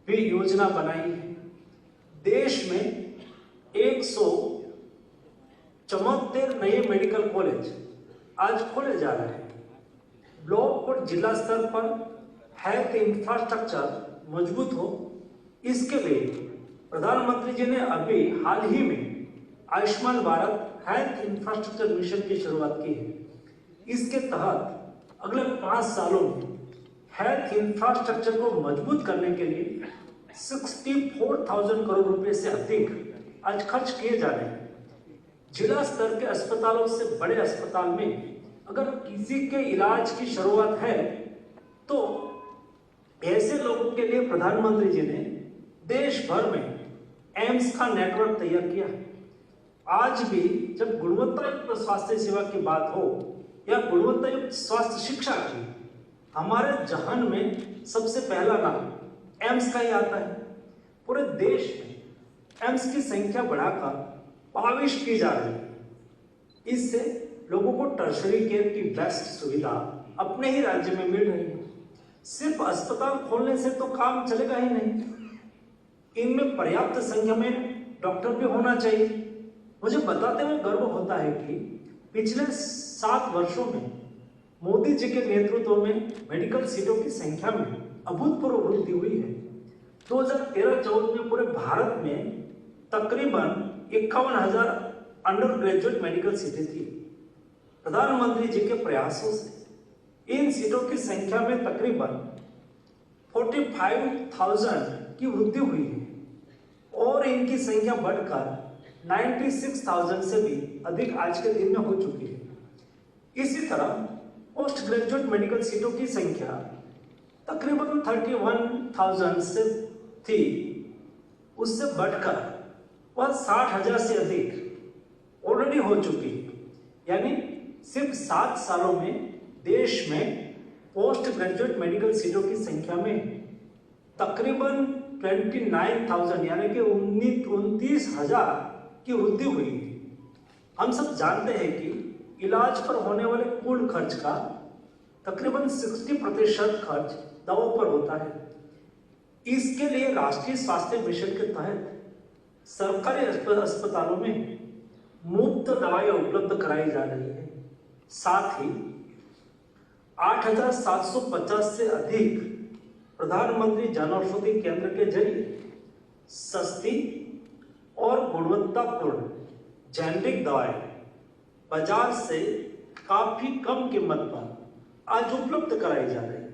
भी योजना बनाई है। देश में 174 नए मेडिकल कॉलेज आज खोले जा रहे हैं। ब्लॉक और जिला स्तर पर हेल्थ इंफ्रास्ट्रक्चर मजबूत हो, इसके लिए प्रधानमंत्री जी ने अभी हाल ही में Ayushman Bharat health infrastructure mission की शुरुआत की है। इसके तहत अगले 5 सालों में हेल्थ इंफ्रास्ट्रक्चर को मजबूत करने के लिए 64,000 करोड़ रुपए से अधिक आज खर्च किए जा रहे हैं। जिला स्तर के अस्पतालों से बड़े अस्पताल में अगर किसी के इलाज की शुरुआत है तो ऐसे लोगों के लिए प्रधानमंत्री जी ने देश भर में एम्स का नेटवर्क तैयार किया है। आज भी जब गुणवत्तायुक्त स्वास्थ्य सेवा की बात हो या गुणवत्तायुक्त स्वास्थ्य शिक्षा की, हमारे जहान में सबसे पहला नाम एम्स का ही आता है। पूरे देश में एम्स की संख्या बढ़ाकर 22 की जा रही है। इससे लोगों को टर्शरी केयर की बेस्ट सुविधा अपने ही राज्य में मिल रही है। सिर्फ अस्पताल खोलने से तो काम चलेगा ही नहीं, इनमें पर्याप्त संख्या में डॉक्टर भी होना चाहिए। मुझे बताते हुए गर्व होता है कि पिछले 7 वर्षों में मोदी जी के नेतृत्व में मेडिकल सीटों की संख्या में अभूतपूर्व वृद्धि हुई है। 2013-14 में पूरे भारत में तकरीबन 51,000 अंडर ग्रेजुएट मेडिकल सीटें थी। प्रधानमंत्री जी के प्रयासों से इन सीटों की संख्या में तकरीबन 45,000 की वृद्धि हुई है और इनकी संख्या बढ़कर 96,000 से भी अधिक आज के दिन में हो चुकी है। इसी तरह पोस्ट ग्रेजुएट मेडिकल सीटों की संख्या तकरीबन 31,000 से थी, उससे बढ़कर वह 60,000 से अधिक ऑलरेडी हो चुकी है। यानी सिर्फ 7 सालों में देश में पोस्ट ग्रेजुएट मेडिकल सीटों की संख्या में तकरीबन 29,000 यानी कि 29,000 की वृद्धि हुई है। हम सब जानते हैं कि इलाज पर होने वाले कुल खर्च का तकरीबन 60% खर्च दवाओं पर होता है। इसके लिए राष्ट्रीय स्वास्थ्य मिशन के तहत सरकारी अस्पतालों में मुफ्त दवाइयां उपलब्ध कराई जा रही है। साथ ही 8,750 से अधिक प्रधानमंत्री जन औषधि केंद्र के जरिए सस्ती और गुणवत्तापूर्ण जेनेरिक दवाएं बाजार से काफी कम कीमत पर आज उपलब्ध कराई जा रही है।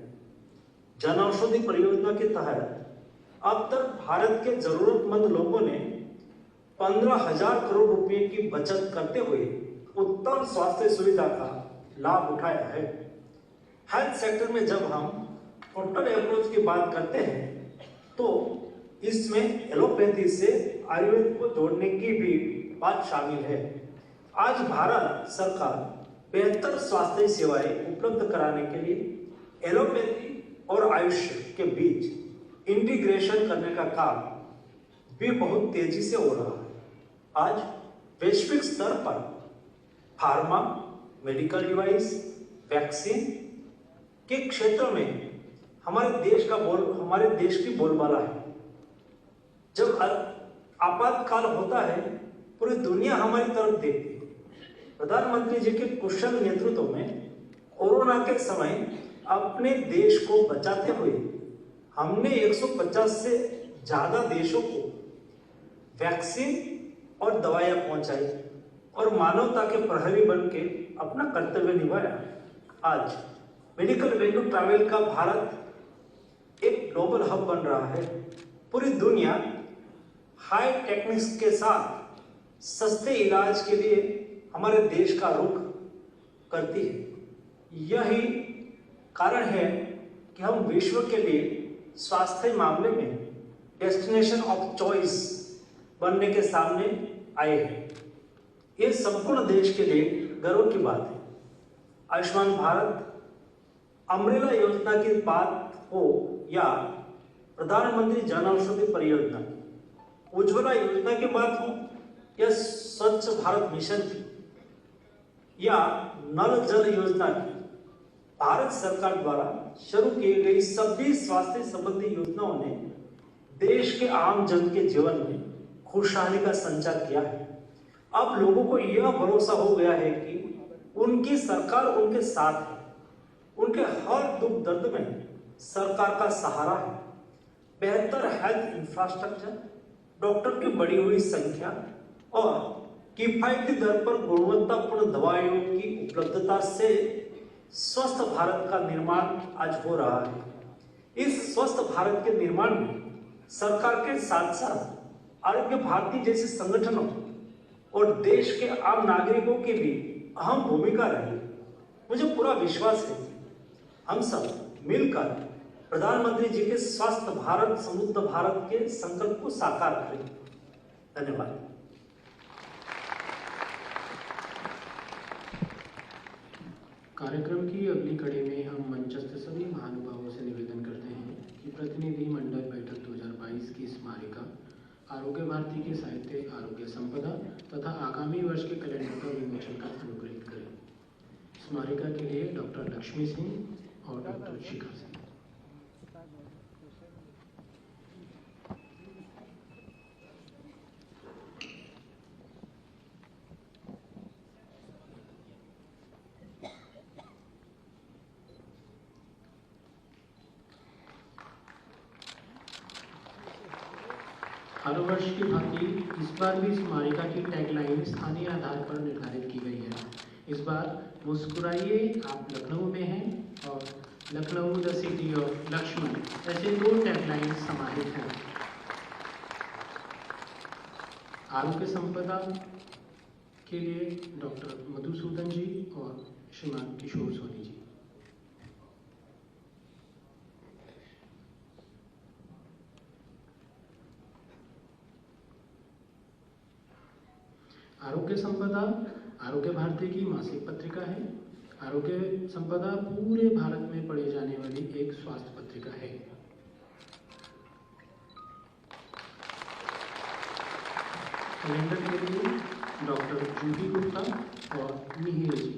जन औषधि परियोजना के तहत अब तक भारत के जरूरतमंद लोगों ने 15,000 करोड़ रुपए की बचत करते हुए उत्तम स्वास्थ्य सुविधा का लाभ उठाया है। हेल्थ सेक्टर में जब हम टोटल अप्रोच की बात करते हैं तो इसमें एलोपैथी से आयुर्वेद को जोड़ने की भी बात शामिल है। आज भारत सरकार बेहतर स्वास्थ्य सेवाएं उपलब्ध कराने के लिए एलोपैथी और आयुष के बीच इंटीग्रेशन करने का काम भी बहुत तेजी से हो रहा है। आज वैश्विक स्तर पर फार्मा, मेडिकल डिवाइस, वैक्सीन के क्षेत्र में हमारे देश की बोलबाला है। जब आपातकाल होता है पूरी दुनिया हमारी तरफ देखती है। प्रधानमंत्री जी के कुशल नेतृत्व में कोरोना के समय अपने देश को बचाते हुए हमने 150 से ज्यादा देशों को वैक्सीन और दवाइयां पहुंचाई और मानवता के प्रहरी बन के अपना कर्तव्य निभाया। आज मेडिकल वैल्यू ट्रैवल का भारत एक ग्लोबल हब बन रहा है। पूरी दुनिया हाई टेक्निक्स के साथ सस्ते इलाज के लिए हमारे देश का रुख करती है। यही कारण है कि हम विश्व के लिए स्वास्थ्य मामले में डेस्टिनेशन ऑफ चॉइस बनने के सामने आए हैं। ये संपूर्ण देश के लिए गर्व की बात है। आयुष्मान भारत अमरेला योजना की बात हो या प्रधानमंत्री जन औषधि परियोजना, उज्ज्वला योजना की बात हो या स्वच्छ भारत मिशन की या नल जल योजना की, भारत सरकार द्वारा शुरू की गई सभी स्वास्थ्य संबंधी योजनाओं ने देश के आम जन के जीवन में खुशहाली का संचार किया है। अब लोगों को यह भरोसा हो गया है कि उनकी सरकार उनके साथ है। उनके हर दुख दर्द में सरकार का सहारा है। बेहतर हेल्थ इंफ्रास्ट्रक्चर, डॉक्टर की बढ़ी हुई संख्या और किफायती दर पर गुणवत्तापूर्ण दवाइयों की उपलब्धता से स्वस्थ भारत का निर्माण आज हो रहा है। इस स्वस्थ भारत के निर्माण में सरकार के साथ साथ आरोग्य भारती जैसे संगठनों और देश के आम नागरिकों की भी अहम भूमिका रही। मुझे पूरा विश्वास है हम सब मिलकर प्रधानमंत्री जी के स्वस्थ भारत समृद्ध भारत के संकल्प को साकार करें। धन्यवाद। कार्यक्रम की अगली कड़ी में हम मंचस्थ सभी महानुभावों से निवेदन करते हैं कि प्रतिनिधि मंडल बैठक 2022 की स्मारिका आरोग्य भारती के साहित्य आरोग्य संपदा तथा आगामी वर्ष के कैलेंडर का विमोचन कर अनुग्रहित करें। स्मारिका के लिए डॉक्टर लक्ष्मी सिंह और डॉक्टर शिखा सिंह। हर वर्ष की भांति इस बार भी स्मारिका की टैगलाइन स्थानीय आधार पर निर्धारित की गई है। इस बार मुस्कुराइए आप लखनऊ में हैं और Lucknow the city of Lakshman ऐसे 2 टैगलाइन समाहित हैं। आरोग्य संपदा के लिए डॉक्टर मधुसूदन जी और श्रीमान किशोर सोनी जी। आरोग्य संपदा आरोग्य भारती की मासिक पत्रिका है। आरोग्य संपदा पूरे भारत में पढ़ी जाने वाली एक स्वास्थ्य पत्रिका है। कैलेंडर के लिए डॉक्टर जूही गुप्ता और मिहिर जी।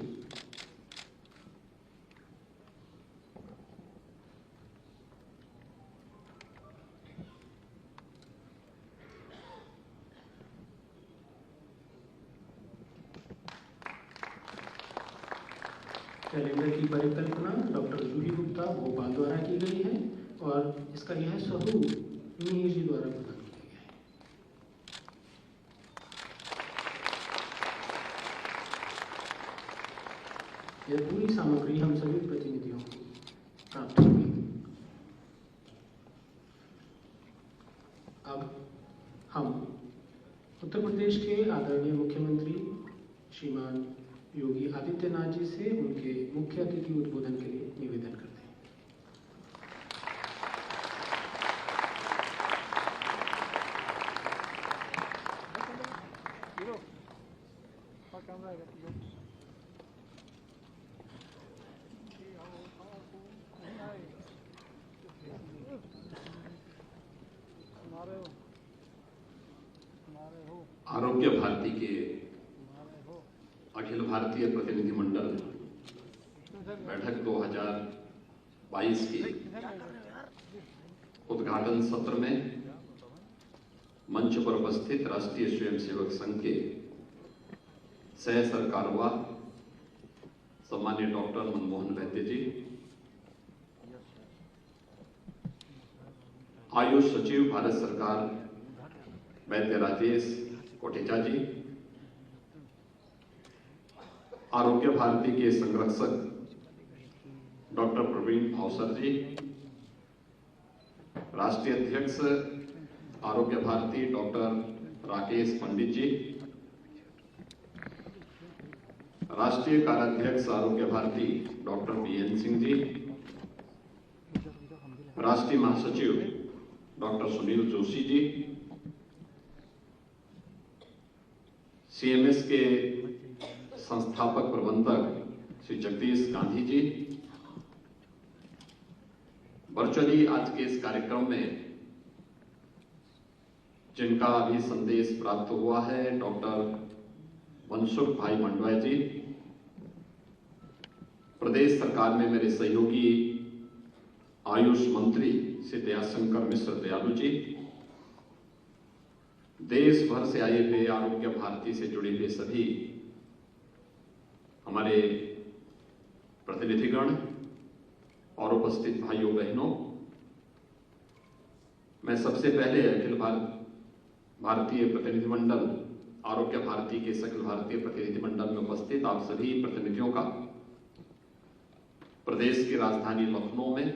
कैलेंडर की परिकल्पना डॉक्टर जूही गुप्ता भोपाल द्वारा की गई है और इसका यह स्वरूप मिहिर जी द्वारा प्रदान किया गया है। यह पूरी सामग्री हम सभी प्रतिनिधियों को प्राप्त होगी। अब हम उत्तर प्रदेश के आदरणीय मुख्यमंत्री श्रीमान योगी आदित्यनाथ जी से उनके मुख्य अतिथि उद्बोधन के लिए निवेदन करते हैं। आरोग्य भारती के अखिल भारतीय प्रतिनिधिमंडल बैठक 2022 के उद्घाटन सत्र में मंच पर उपस्थित राष्ट्रीय स्वयंसेवक संघ के सह सरकारवा सम्मान्य डॉक्टर मनमोहन वैद्य जी, आयुष सचिव भारत सरकार वैद्य राजेश कोटेचा जी, आरोग्य भारती के संरक्षक डॉक्टर प्रवीण अवसर जी, राष्ट्रीय अध्यक्ष आरोग्य भारती डॉक्टर राकेश पंडित जी, राष्ट्रीय कार्याध्यक्ष आरोग्य भारती डॉक्टर बीएन सिंह जी, राष्ट्रीय महासचिव डॉक्टर सुनील जोशी जी, सीएमएस के संस्थापक प्रबंधक श्री जगदीश गांधी जी, वर्चुअली आज के इस कार्यक्रम में जिनका अभी संदेश प्राप्त हुआ है डॉक्टर मनसुख भाई मंडवा जी, प्रदेश सरकार में मेरे सहयोगी आयुष मंत्री श्री दयाशंकर मिश्र दयालु जी, देश भर से आए हुए आरोग्य भारती से जुड़े हुए सभी हमारे प्रतिनिधिगण और उपस्थित भाइयों बहनों, मैं सबसे पहले अखिल भारतीय प्रतिनिधिमंडल आरोग्य भारती के अखिल भारतीय प्रतिनिधिमंडल में उपस्थित आप सभी प्रतिनिधियों का प्रदेश की राजधानी लखनऊ में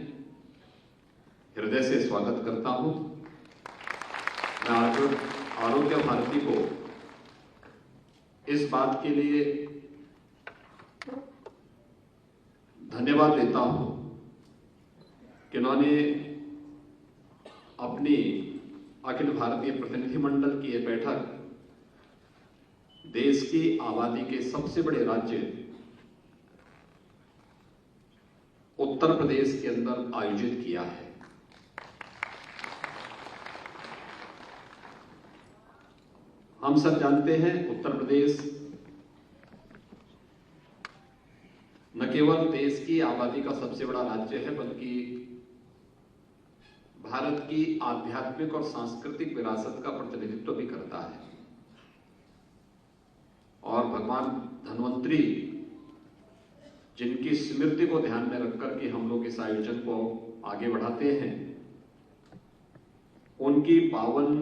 हृदय से स्वागत करता हूं। मैं आरोग्य भारती को इस बात के लिए धन्यवाद देता हूं कि उन्होंने अपनी अखिल भारतीय प्रतिनिधिमंडल की यह बैठक देश की आबादी के सबसे बड़े राज्य उत्तर प्रदेश के अंदर आयोजित किया है। हम सब जानते हैं उत्तर प्रदेश न केवल देश की आबादी का सबसे बड़ा राज्य है बल्कि भारत की आध्यात्मिक और सांस्कृतिक विरासत का प्रतिनिधित्व भी करता है। और भगवान धन्वंतरी जिनकी स्मृति को ध्यान में रखकर के हम लोग इस आयोजन को आगे बढ़ाते हैं, उनकी पावन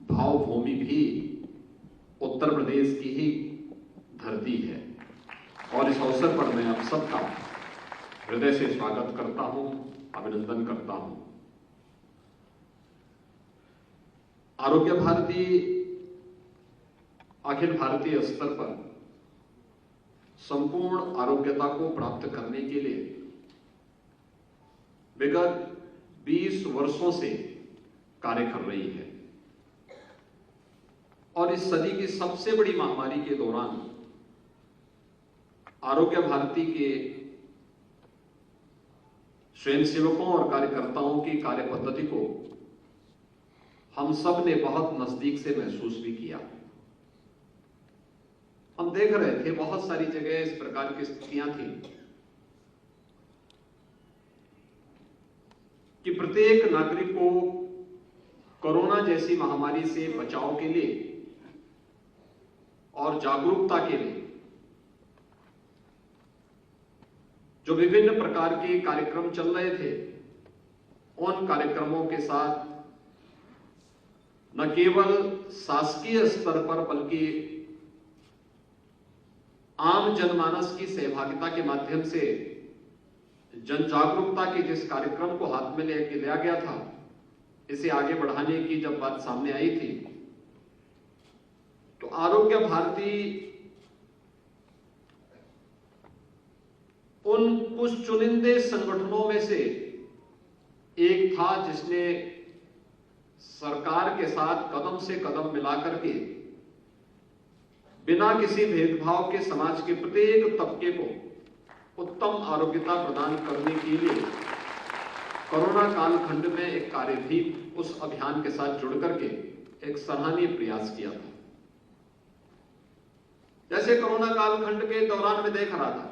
भावभूमि भी उत्तर प्रदेश की ही धरती है। और इस अवसर पर मैं आप सबका हृदय से स्वागत करता हूं, अभिनंदन करता हूं। आरोग्य भारती अखिल भारतीय स्तर पर संपूर्ण आरोग्यता को प्राप्त करने के लिए विगत 20 वर्षों से कार्य कर रही है। और इस सदी की सबसे बड़ी महामारी के दौरान आरोग्य भारती के स्वयंसेवकों और कार्यकर्ताओं की कार्य पद्धति को हम सब ने बहुत नजदीक से महसूस भी किया। हम देख रहे थे बहुत सारी जगह इस प्रकार की स्थितियां थी कि प्रत्येक नागरिक को कोरोना जैसी महामारी से बचाव के लिए और जागरूकता के लिए जो विभिन्न प्रकार के कार्यक्रम चल रहे थे, उन कार्यक्रमों के साथ न केवल शासकीय स्तर पर बल्कि आम जनमानस की सहभागिता के माध्यम से जन जागरूकता के जिस कार्यक्रम को हाथ में लेके लिया गया था, इसे आगे बढ़ाने की जब बात सामने आई थी, तो आरोग्य भारती उन कुछ चुनिंदे संगठनों में से एक था जिसने सरकार के साथ कदम से कदम मिलाकर के बिना किसी भेदभाव के समाज के प्रत्येक तबके को उत्तम आरोग्यता प्रदान करने के लिए कोरोना कालखंड में एक कार्य भी उस अभियान के साथ जुड़ करके एक सराहनीय प्रयास किया था। जैसे कोरोना कालखंड के दौरान में देख रहा था,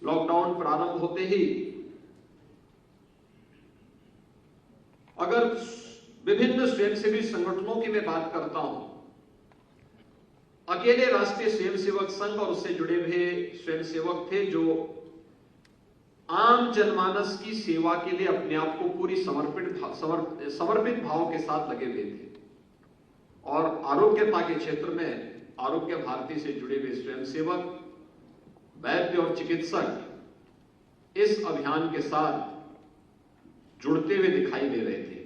लॉकडाउन प्रारंभ होते ही अगर विभिन्न स्वयंसेवी संगठनों की मैं बात करता हूं, अकेले राष्ट्रीय स्वयंसेवक संघ और उससे जुड़े हुए स्वयंसेवक थे जो आम जनमानस की सेवा के लिए अपने आप को पूरी समर्पित भाव के साथ लगे हुए थे। और आरोग्यता के क्षेत्र में आरोग्य भारती से जुड़े हुए स्वयंसेवक, वैद्य और चिकित्सक इस अभियान के साथ जुड़ते हुए दिखाई दे रहे थे।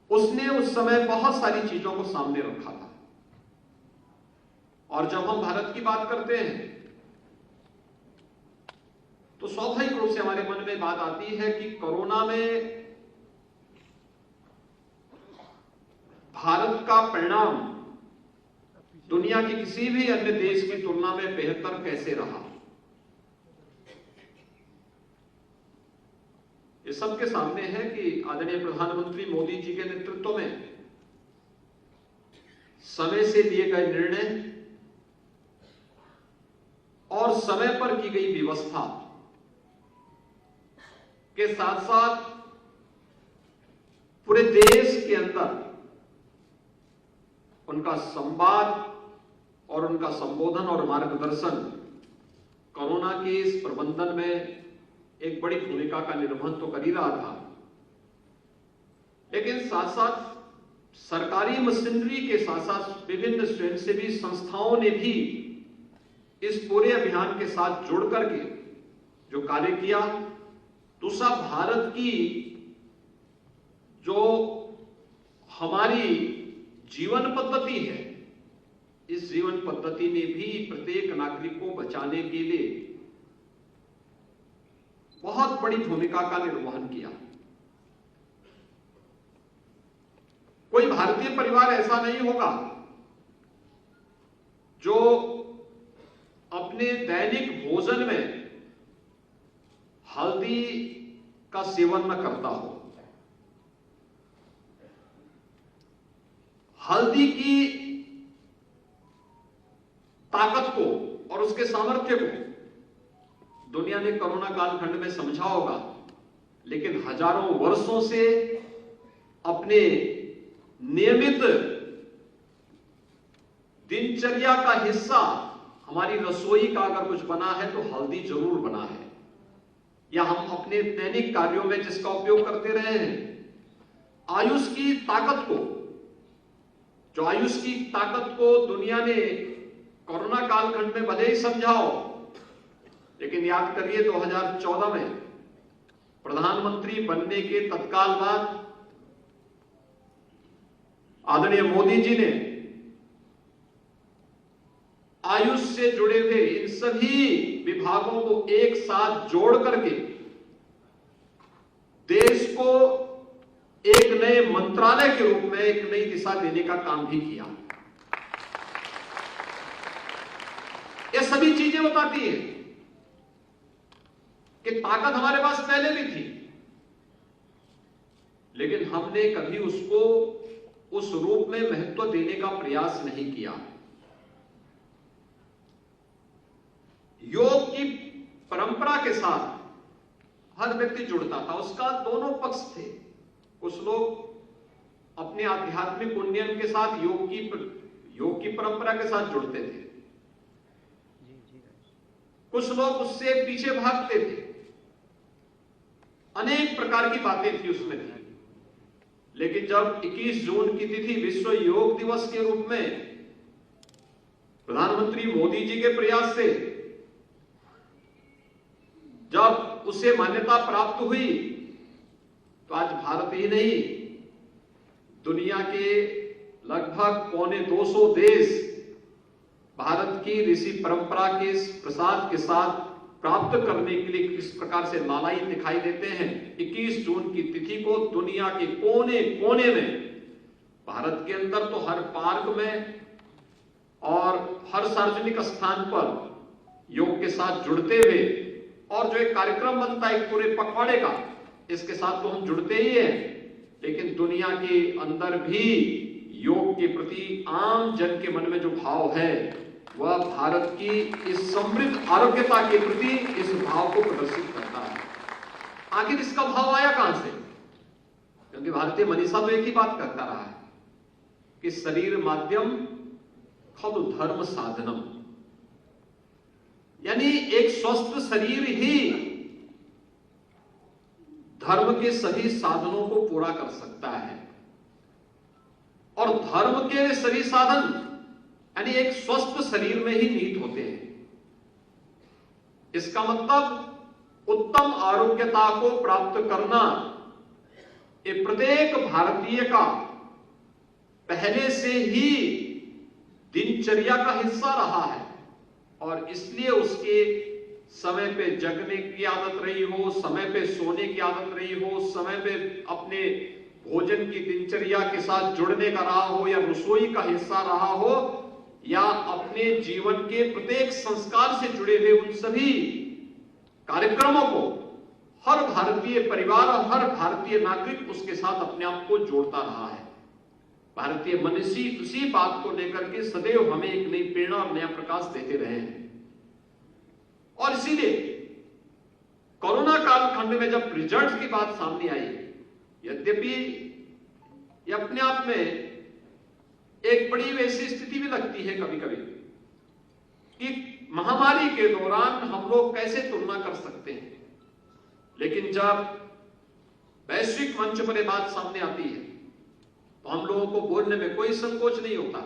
उसने उस समय बहुत सारी चीजों को सामने रखा था। और जब हम भारत की बात करते हैं तो स्वाभाविक रूप से हमारे मन में बात आती है कि कोरोना में भारत का परिणाम दुनिया के किसी भी अन्य देश की तुलना में बेहतर कैसे रहा। ये सबके सामने है कि आदरणीय प्रधानमंत्री मोदी जी के नेतृत्व में समय से लिए गए निर्णय और समय पर की गई व्यवस्था के साथ साथ पूरे देश के अंदर उनका संवाद और उनका संबोधन और मार्गदर्शन कोरोना के इस प्रबंधन में एक बड़ी भूमिका का निर्वहन तो कर ही रहा था, लेकिन साथ साथ सरकारी मशीनरी के साथ साथ विभिन्न स्वयंसेवी संस्थाओं ने भी इस पूरे अभियान के साथ जुड़ करके जो कार्य किया। दूसरा, भारत की जो हमारी जीवन पद्धति है, इस जीवन पद्धति ने भी प्रत्येक नागरिक को बचाने के लिए बहुत बड़ी भूमिका का निर्वहन किया। कोई भारतीय परिवार ऐसा नहीं होगा जो अपने दैनिक भोजन में हल्दी का सेवन न करता हो। हल्दी की ताकत को और उसके सामर्थ्य को दुनिया ने कोरोना कालखंड में समझा होगा, लेकिन हजारों वर्षों से अपने नियमित दिनचर्या का हिस्सा हमारी रसोई का अगर कुछ बना है तो हल्दी जरूर बना है, या हम अपने दैनिक कार्यों में जिसका उपयोग करते रहे हैं। आयुष की ताकत को, जो आयुष की ताकत को दुनिया ने कोरोना कालखंड में भले ही समझाओ, लेकिन याद करिए 2014 में प्रधानमंत्री बनने के तत्काल बाद आदरणीय मोदी जी ने आयुष से जुड़े हुए इन सभी विभागों को एक साथ जोड़ करके देश को एक नए मंत्रालय के रूप में एक नई दिशा देने का काम भी किया। ये सभी चीजें बताती हैं कि ताकत हमारे पास पहले भी थी, लेकिन हमने कभी उसको उस रूप में महत्व देने का प्रयास नहीं किया। योग की परंपरा के साथ हर व्यक्ति जुड़ता था, उसका दोनों पक्ष थे। कुछ लोग अपने आध्यात्मिक उन्नयन के साथ योग की परंपरा के साथ जुड़ते थे, कुछ लोग उससे पीछे भागते थे, अनेक प्रकार की बातें थी उसमें थी। लेकिन जब 21 जून की तिथि विश्व योग दिवस के रूप में प्रधानमंत्री मोदी जी के प्रयास से जब उसे मान्यता प्राप्त हुई, तो आज भारत ही नहीं, दुनिया के लगभग 250 देश भारत की ऋषि परंपरा के इस प्रसाद के साथ प्राप्त करने के लिए किस प्रकार से लालायित दिखाई देते हैं। 21 जून की तिथि को दुनिया के कोने कोने में, भारत के अंदर तो हर पार्क में और हर सार्वजनिक स्थान पर योग के साथ जुड़ते हुए, और जो एक कार्यक्रम बनता है पूरे पखवाड़े का, इसके साथ तो हम जुड़ते ही हैं, लेकिन दुनिया के अंदर भी योग के प्रति आम जन के मन में जो भाव है वह भारत की इस समृद्ध आरोग्यता के प्रति इस भाव को प्रदर्शित करता है। आखिर इसका भाव आया कहां से? क्योंकि भारतीय मनीषा तो एक ही बात करता रहा है कि शरीर माध्यम खलु धर्म साधनम, यानी एक स्वस्थ शरीर ही धर्म के सभी साधनों को पूरा कर सकता है। और धर्म के सभी साधन यानी एक स्वस्थ शरीर में ही निहित होते हैं। इसका मतलब उत्तम आरोग्यता को प्राप्त करना ये प्रत्येक भारतीय का पहले से ही दिनचर्या का हिस्सा रहा है, और इसलिए उसके समय पे जगने की आदत रही हो, समय पे सोने की आदत रही हो, समय पे अपने भोजन की दिनचर्या के साथ जुड़ने का रहा हो, या रसोई का हिस्सा रहा हो, या अपने जीवन के प्रत्येक संस्कार से जुड़े हुए उन सभी कार्यक्रमों को हर भारतीय परिवार और हर भारतीय नागरिक उसके साथ अपने आप को जोड़ता रहा है। भारतीय मनीषी उसी बात को लेकर के सदैव हमें एक नई प्रेरणा और नया प्रकाश देते रहे हैं। और इसीलिए कोरोना कालखंड में जब रिजल्ट की बात सामने आई, यद्यपि ये अपने आप में एक बड़ी वैसी स्थिति भी लगती है कभी कभी कि महामारी के दौरान हम लोग कैसे तुलना कर सकते हैं, लेकिन जब वैश्विक मंच पर यह बात सामने आती है तो हम लोगों को बोलने में कोई संकोच नहीं होता।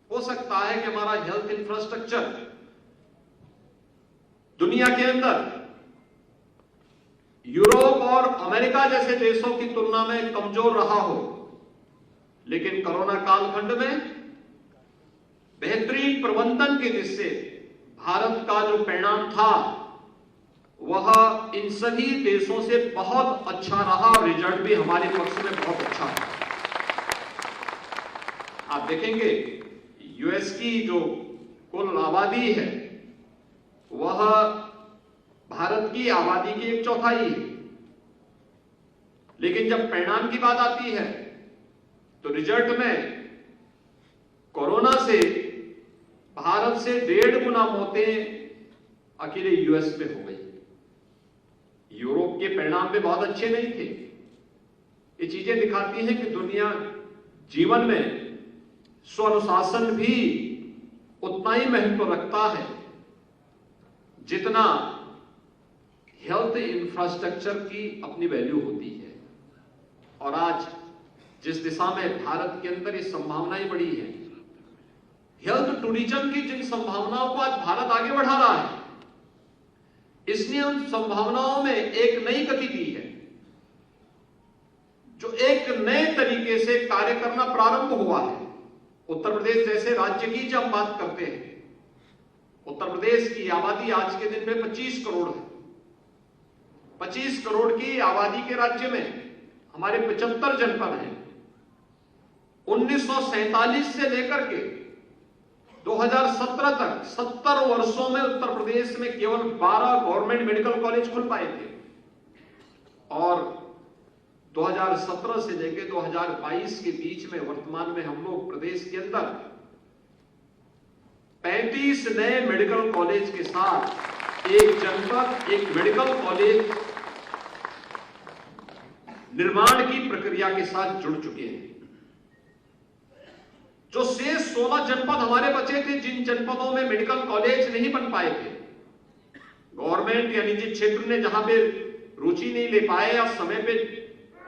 हो सकता है कि हमारा हेल्थ इंफ्रास्ट्रक्चर दुनिया के अंदर यूरोप और अमेरिका जैसे देशों की तुलना में कमजोर रहा हो, लेकिन कोरोना कालखंड में बेहतरीन प्रबंधन के दृष्टि से भारत का जो परिणाम था वह इन सभी देशों से बहुत अच्छा रहा, और रिजल्ट भी हमारे पक्ष में बहुत अच्छा था। आप देखेंगे यूएस की जो कुल आबादी है वह भारत की आबादी की 1/4 है, लेकिन जब परिणाम की बात आती है तो रिजल्ट में कोरोना से भारत से 1.5 गुना मौतें अकेले यूएस में हो गई। यूरोप के परिणाम भी बहुत अच्छे नहीं थे। ये चीजें दिखाती हैं कि दुनिया जीवन में स्वानुशासन भी उतना ही महत्व रखता है जितना हेल्थ इंफ्रास्ट्रक्चर की अपनी वैल्यू होती है। और आज जिस दिशा में भारत के अंदर ये संभावनाएं बढ़ी है, हेल्थ टूरिज्म की जिन संभावनाओं को आज भारत आगे बढ़ा रहा है, इसने उन संभावनाओं में एक नई गति दी है, जो एक नए तरीके से कार्य करना प्रारंभ हुआ है। उत्तर प्रदेश जैसे राज्य की जब बात करते हैं, उत्तर प्रदेश की आबादी आज के दिन में 25 करोड़ है। 25 करोड़ की आबादी के राज्य में हमारे 75 जनपद हैं। 1947 से लेकर के 2017 तक 70 वर्षों में उत्तर प्रदेश में केवल 12 गवर्नमेंट मेडिकल कॉलेज खुल पाए थे, और 2017 से लेकर 2022 के बीच में वर्तमान में हम लोग प्रदेश के अंदर 35 नए मेडिकल कॉलेज के साथ एक जनपद एक मेडिकल कॉलेज निर्माण की प्रक्रिया के साथ जुड़ चुके हैं। जो शेष 16 जनपद हमारे बचे थे, जिन जनपदों में मेडिकल कॉलेज नहीं बन पाए थे, गवर्नमेंट या निजी क्षेत्र ने जहां पे रुचि नहीं ले पाए या समय पे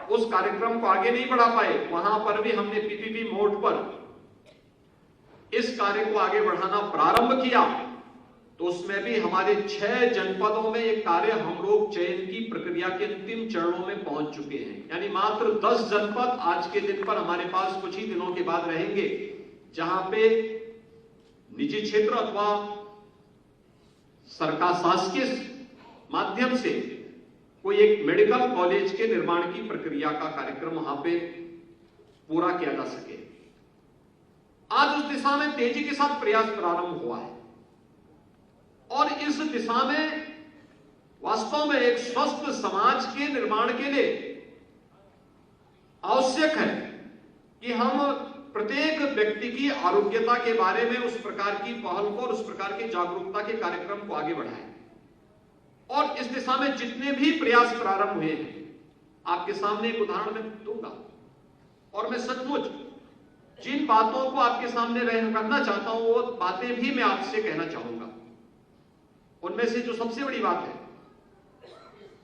उस कार्यक्रम को आगे नहीं बढ़ा पाए, वहां पर भी हमने पीपीपी मोड पर इस कार्य को आगे बढ़ाना प्रारंभ किया। तो उसमें भी हमारे 6 जनपदों में ये कार्य हम लोग चयन की प्रक्रिया के अंतिम चरणों में पहुंच चुके हैं। यानी मात्र 10 जनपद आज के दिन पर हमारे पास कुछ ही दिनों के बाद रहेंगे, जहां पे निजी क्षेत्र अथवा सरकार शासकीय माध्यम से कोई एक मेडिकल कॉलेज के निर्माण की प्रक्रिया का कार्यक्रम वहां पे पूरा किया जा सके। आज उस दिशा में तेजी के साथ प्रयास प्रारंभ हुआ है और इस दिशा में वास्तव में एक स्वस्थ समाज के निर्माण के लिए आवश्यक है कि हम प्रत्येक व्यक्ति की आरोग्यता के बारे में उस प्रकार की पहल को और उस प्रकार की जागरूकता के कार्यक्रम को आगे बढ़ाएं। और इस दिशा में जितने भी प्रयास प्रारंभ हुए हैं, आपके सामने एक उदाहरण मैं दूंगा और मैं सचमुच जिन बातों को आपके सामने रखना चाहता हूं वो बातें भी मैं आपसे कहना चाहूंगा। उनमें से जो सबसे बड़ी बात है,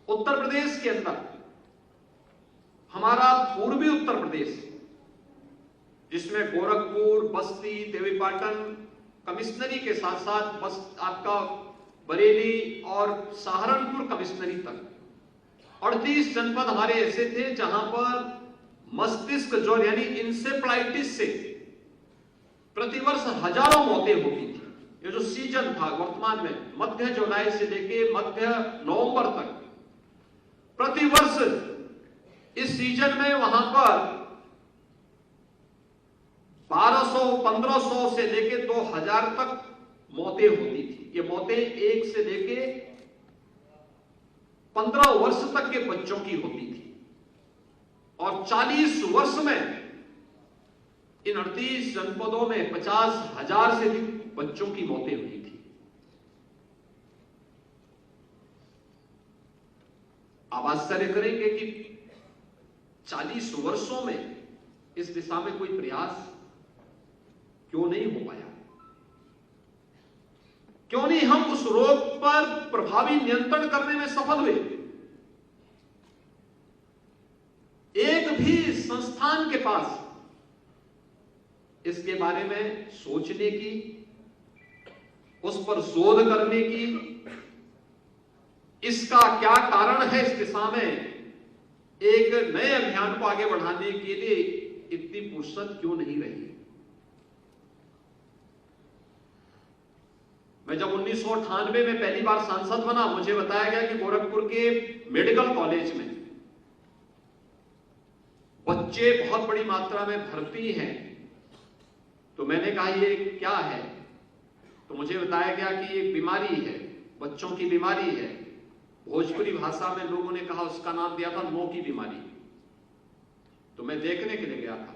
उत्तर प्रदेश के अंदर हमारा पूर्वी उत्तर प्रदेश, जिसमें गोरखपुर, बस्ती, देवीपाटन कमिश्नरी के साथ साथ बस आपका बरेली और सहारनपुर कमिश्नरी तक 38 जनपद हमारे ऐसे थे जहां पर मस्तिष्क ज्वर यानी इंसेफ्लाइटिस से प्रतिवर्ष हजारों मौतें होती थी। ये जो सीजन था वर्तमान में मध्य जुलाई से लेके मध्य नवंबर तक, प्रतिवर्ष इस सीजन में वहां पर 1200, 1500 से लेके 2000 तक मौतें होती थी। ये मौतें 1 से लेके 15 वर्ष तक के बच्चों की होती थी और 40 वर्ष में इन 38 जनपदों में 50,000 से अधिक बच्चों की मौतें हुई थी। आप आश्चर्य करेंगे कि 40 वर्षों में इस दिशा में कोई प्रयास क्यों नहीं हो पाया? क्यों नहीं हम उस रोग पर प्रभावी नियंत्रण करने में सफल हुए? एक भी संस्थान के पास इसके बारे में सोचने की, उस पर शोध करने की, इसका क्या कारण है, इस दिशा में एक नए अभियान को आगे बढ़ाने के लिए इतनी फुर्सत क्यों नहीं रही? मैं जब 1998 में पहली बार सांसद बना, मुझे बताया गया कि गोरखपुर के मेडिकल कॉलेज में बच्चे बहुत बड़ी मात्रा में भर्ती हैं। तो मैंने कहा ये क्या है? तो मुझे बताया गया कि एक बीमारी है, बच्चों की बीमारी है। भोजपुरी भाषा में लोगों ने कहा, उसका नाम दिया था नो की बीमारी। तो मैं देखने के लिए गया था।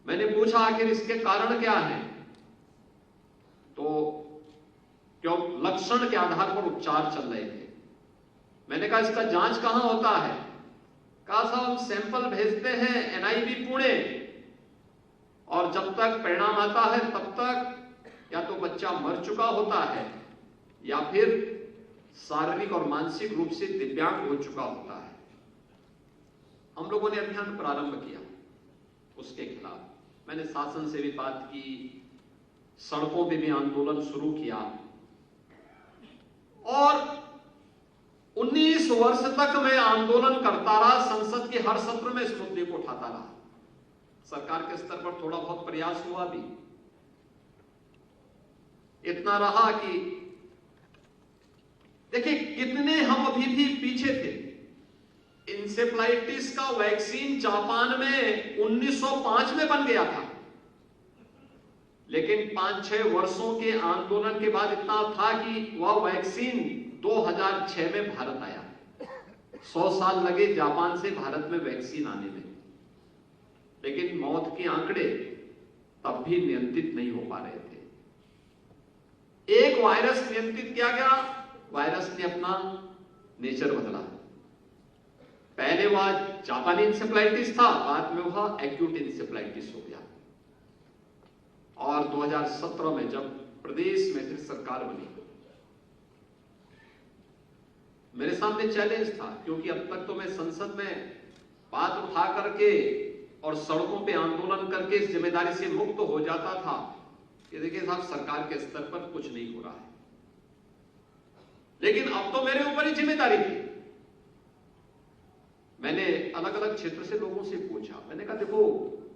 मैंने पूछा आखिर इसके कारण क्या है? तो क्यों लक्षण के आधार पर उपचार चल रहे थे। मैंने कहा इसका जांच कहां होता है? कहा साहब हम सैंपल भेजते हैं एनआईवी पुणे और जब तक परिणाम आता है तब तक या तो बच्चा मर चुका होता है या फिर शारीरिक और मानसिक रूप से दिव्यांग हो चुका होता है। हम लोगों ने अभियान प्रारंभ किया उसके खिलाफ। मैंने शासन से भी बात की, सड़कों पे भी आंदोलन शुरू किया और 19 वर्ष तक मैं आंदोलन करता रहा। संसद के हर सत्र में इस मुद्दे को उठाता रहा। सरकार के स्तर पर थोड़ा बहुत प्रयास हुआ भी, इतना रहा कि देखिए कितने हम अभी भी पीछे थे। इंसेफ्लाइटिस का वैक्सीन जापान में 1905 में बन गया था, लेकिन 5-6 वर्षों के आंदोलन के बाद इतना था कि वह वैक्सीन 2006 में भारत आया। 100 साल लगे जापान से भारत में वैक्सीन आने में, लेकिन मौत के आंकड़े तब भी नियंत्रित नहीं हो पा रहे थे। एक वायरस नियंत्रित किया गया, वायरस ने अपना नेचर बदला। पहले वह जापानी इंसेफ्लाइटिस था, बाद में वह एक्यूट इंसेफ्लाइटिस हो गया। और 2017 में जब प्रदेश में फिर सरकार बनी मेरे सामने चैलेंज था, क्योंकि अब तक तो मैं संसद में बात उठा करके और सड़कों पे आंदोलन करके इस जिम्मेदारी से मुक्त हो जाता था कि देखिए साहब, सरकार के स्तर पर कुछ नहीं हो रहा है। लेकिन अब तो मेरे ऊपर ही जिम्मेदारी थी। मैंने अलग अलग क्षेत्र से लोगों से पूछा, मैंने कहा देखो,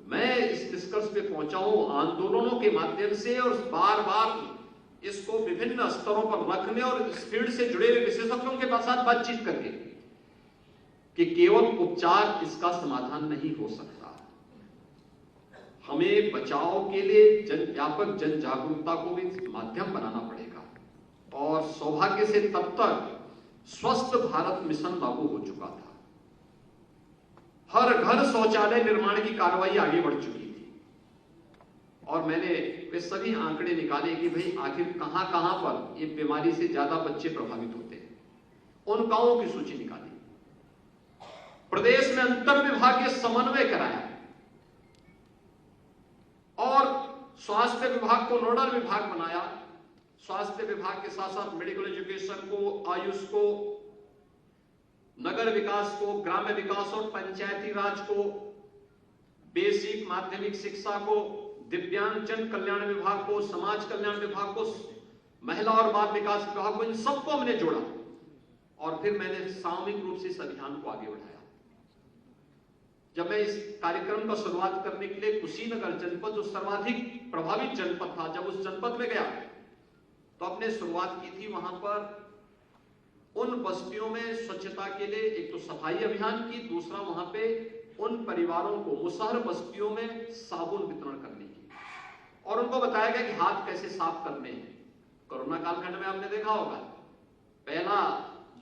मैं इस निष्कर्ष पे पहुंचा हूं आंदोलनों के माध्यम से और बार बार इसको विभिन्न स्तरों पर रखने और इस फील्ड से जुड़े हुए विशेषज्ञों के साथ बातचीत करके कि केवल उपचार इसका समाधान नहीं हो सकता। हमें बचाव के लिए व्यापक जन जागरूकता को भी माध्यम बनाना पड़ेगा। और सौभाग्य से तब तक स्वस्थ भारत मिशन लागू हो चुका था। हर घर शौचालय निर्माण की कार्रवाई आगे बढ़ चुकी थी और मैंने वे सभी आंकड़े निकाले कि भाई आखिर कहां कहां पर ये बीमारी से ज्यादा बच्चे प्रभावित होते हैं। उन गांवों की सूची निकाली, प्रदेश में अंतर विभागीय समन्वय कराया और स्वास्थ्य विभाग को नोडल विभाग बनाया। स्वास्थ्य विभाग के साथ साथ मेडिकल एजुकेशन को, आयुष को, नगर विकास को, ग्राम्य विकास और पंचायती राज को, बेसिक माध्यमिक शिक्षा को, दिव्यांगजन कल्याण विभाग को, समाज कल्याण विभाग को, महिला और बाल विकास विभाग को, इन सबको मैंने जोड़ा और फिर मैंने सामूहिक रूप से इस अभियान को आगे बढ़ाया। जब मैं इस कार्यक्रम का शुरुआत करने के लिए कुशीनगर जनपद, जो सर्वाधिक प्रभावित जनपद था, जब उस जनपद में गया तो अपने शुरुआत की थी वहां पर उन बस्तियों में स्वच्छता के लिए एक तो सफाई अभियान की, दूसरा वहां पे उन परिवारों को मुसहर बस्तियों में साबुन वितरण करने की और उनको बताया गया कि हाथ कैसे साफ करने हैं। कोरोना कालखंड में आपने देखा होगा, पहला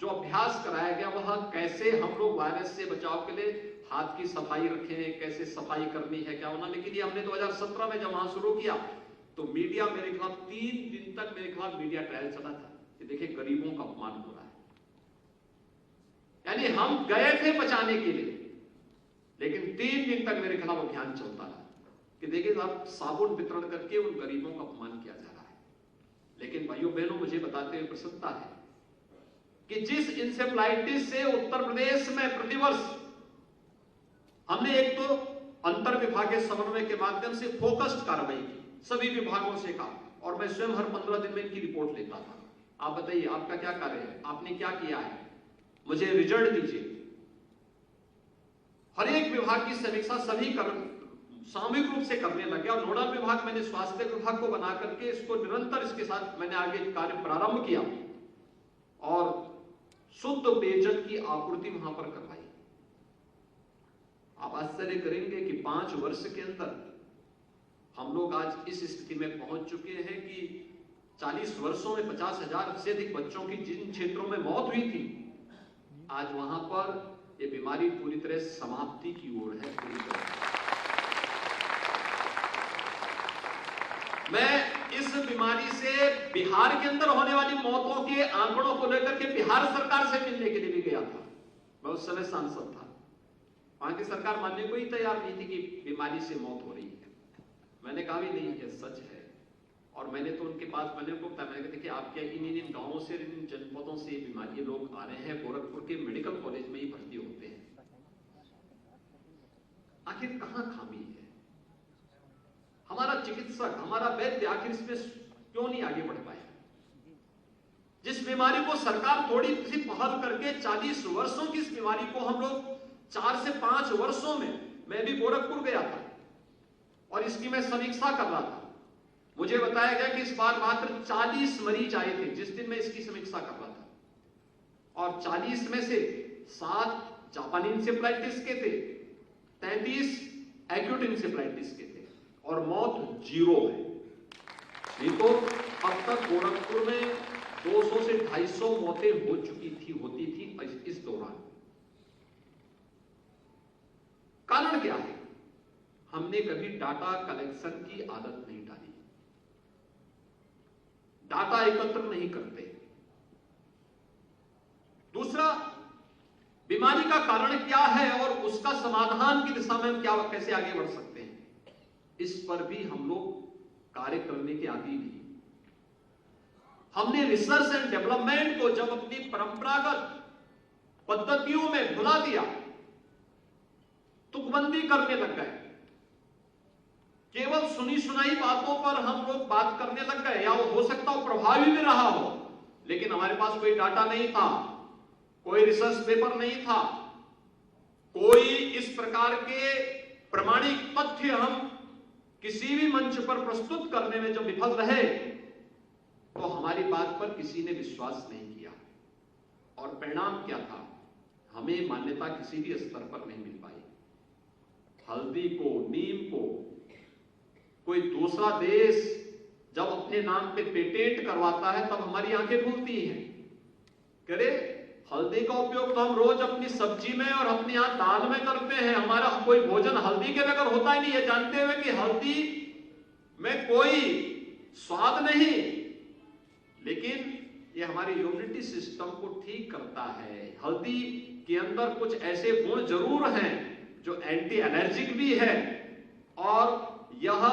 जो अभ्यास कराया गया वह कैसे हम लोग वायरस से बचाव के लिए हाथ की सफाई रखें, कैसे सफाई करनी है, क्या होना। लेकिन ये हमने 2017 में जब वहां शुरू किया तो मीडिया मेरे खिलाफ 3 दिन तक मेरे खिलाफ मीडिया ट्रायल चला था कि देखिए गरीबों का अपमान हो रहा है। यानी हम गए थे बचाने के लिए, लेकिन 3 दिन तक मेरे खिलाफ अभियान चलता रहा कि देखिए साहब, साबुन वितरण करके उन गरीबों का अपमान किया जा रहा है। लेकिन भाइयों बहनों, मुझे बताते हुए प्रसन्नता है कि जिस इंसेफ्लाइटिस से उत्तर प्रदेश में प्रतिवर्ष हमने एक तो अंतर विभागीय समन्वय के माध्यम से फोकस्ड कार्रवाई की, सभी विभागों से कहा, और मैं स्वयं हर 15 दिन में इनकी रिपोर्ट लेता था। आप बताइए आपका क्या कार्य है, आपने क्या किया है, मुझे रिजल्ट दीजिए। हर एक विभाग की समीक्षा सभी सामूहिक रूप से करने लगे और नोडल विभाग मैंने स्वास्थ्य विभाग को बना करके इसको निरंतर इसके साथ मैंने आगे कार्य प्रारंभ किया और शुद्ध पेयजल की आपूर्ति वहां पर करवाई। आप आश्चर्य करेंगे कि 5 वर्ष के अंदर हम लोग आज इस स्थिति में पहुंच चुके हैं कि 40 वर्षों में 50,000 से अधिक बच्चों की जिन क्षेत्रों में मौत हुई थी, आज वहां पर यह बीमारी पूरी तरह समाप्ति की ओर है। पूरी तरह मैं इस बीमारी से बिहार के अंदर होने वाली मौतों के आंकड़ों को लेकर के बिहार सरकार से मिलने के लिए भी गया था। मैं उस समय सांसद था, वहां की सरकार मानने को ही तैयार नहीं थी कि बीमारी से मौत हो रही है। मैंने कहा भी नहीं है, सच है। और मैंने तो उनके पास मैंने उनको बताया, मैंने कहा देखिए आप क्या इन गांवों से, इन जनपदों से बीमारी लोग आ रहे हैं, गोरखपुर के मेडिकल कॉलेज में ही भर्ती होते हैं, आखिर कहां खामी है? हमारा चिकित्सक, हमारा वैद्य आखिर इसमें क्यों नहीं आगे बढ़ पाया? जिस बीमारी को सरकार थोड़ी सी पहल करके 40 वर्षों की इस बीमारी को हम लोग 4 से 5 वर्षों में, मैं भी गोरखपुर गया था और इसकी मैं समीक्षा कर रहा था। मुझे बताया गया कि इस बार मात्र 40 मरीज आए थे जिस दिन मैं इसकी समीक्षा कर रहा था, और 40 में से 7 जापानी इंसेफ्लाइटिस के थे, 33 एक्यूट इंसेफ्लाइटिस के थे और मौत 0 है। नहीं तो अब तक गोरखपुर में 200 से 250 मौतें होती थी इस दौरान। कारण क्या है? हमने कभी डाटा कलेक्शन की आदत नहीं डाली, डाटा एकत्र नहीं करते। दूसरा, बीमारी का कारण क्या है और उसका समाधान की दिशा में हम कैसे आगे बढ़ सकते हैं, इस पर भी हम लोग कार्य करने के आदी नहीं। हमने रिसर्च एंड डेवलपमेंट को जब अपनी परंपरागत पद्धतियों में भुला दिया, तुकबंदी करने लग गए, केवल सुनी सुनाई बातों पर हम लोग बात करने लग गए, या वो हो सकता हो प्रभावी भी रहा हो, लेकिन हमारे पास कोई डाटा नहीं था, कोई रिसर्च पेपर नहीं था, कोई इस प्रकार के प्रमाणिक तथ्य हम किसी भी मंच पर प्रस्तुत करने में जब विफल रहे तो हमारी बात पर किसी ने विश्वास नहीं किया, और परिणाम क्या था? हमें मान्यता किसी भी स्तर पर नहीं मिल पाई। हल्दी को, नीम को कोई दूसरा देश जब अपने नाम पे पेटेंट करवाता है तब हमारी आंखें खुलती हैं। करे, हल्दी का उपयोग तो हम रोज अपनी सब्जी में और अपने यहां दाल में करते हैं, हमारा कोई भोजन हल्दी के बगैर होता ही नहीं है, जानते हुए कि हल्दी में कोई स्वाद नहीं, लेकिन ये हमारे इम्यूनिटी सिस्टम को ठीक करता है। हल्दी के अंदर कुछ ऐसे गुण जरूर हैं जो एंटी एलर्जिक भी है, और यह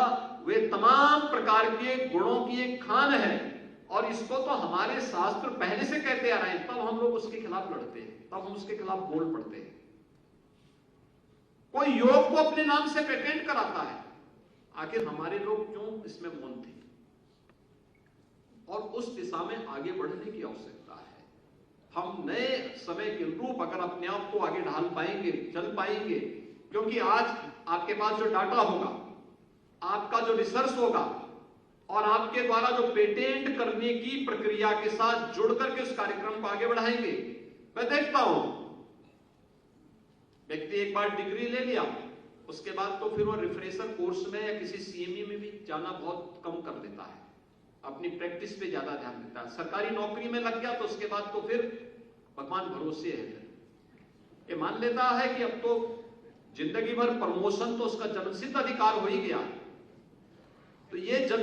वे तमाम प्रकार के गुणों की एक खान है, और इसको तो हमारे शास्त्र पहले से कहते आ रहे हैं, तब हम लोग उसके खिलाफ लड़ते हैं, तब हम उसके खिलाफ बोल पड़ते हैं। कोई योग को अपने नाम से पेटेंट कराता है, आखिर हमारे लोग क्यों इसमें मौन थे? और उस दिशा में आगे बढ़ने की आवश्यकता है। हम नए समय के अनुरूप अगर अपने आप को आगे ढाल पाएंगे, चल पाएंगे, क्योंकि आज आपके पास जो डाटा होगा, आपका जो रिसर्च होगा, और आपके द्वारा जो पेटेंट करने की प्रक्रिया के साथ जुड़ करके उस कार्यक्रम को आगे बढ़ाएंगे। मैं देखता हूं व्यक्ति एक बार डिग्री ले लिया, उसके बाद तो फिर वो रिफ्रेशर कोर्स में या किसी सीएमई में भी जाना बहुत कम कर देता है, अपनी प्रैक्टिस पे ज्यादा ध्यान देता है। सरकारी नौकरी में लग गया तो उसके बाद तो फिर भगवान भरोसे है, ये मान लेता है कि अब तो जिंदगी भर प्रमोशन तो उसका जन्मसिद्ध अधिकार हो ही गया। तो ये जो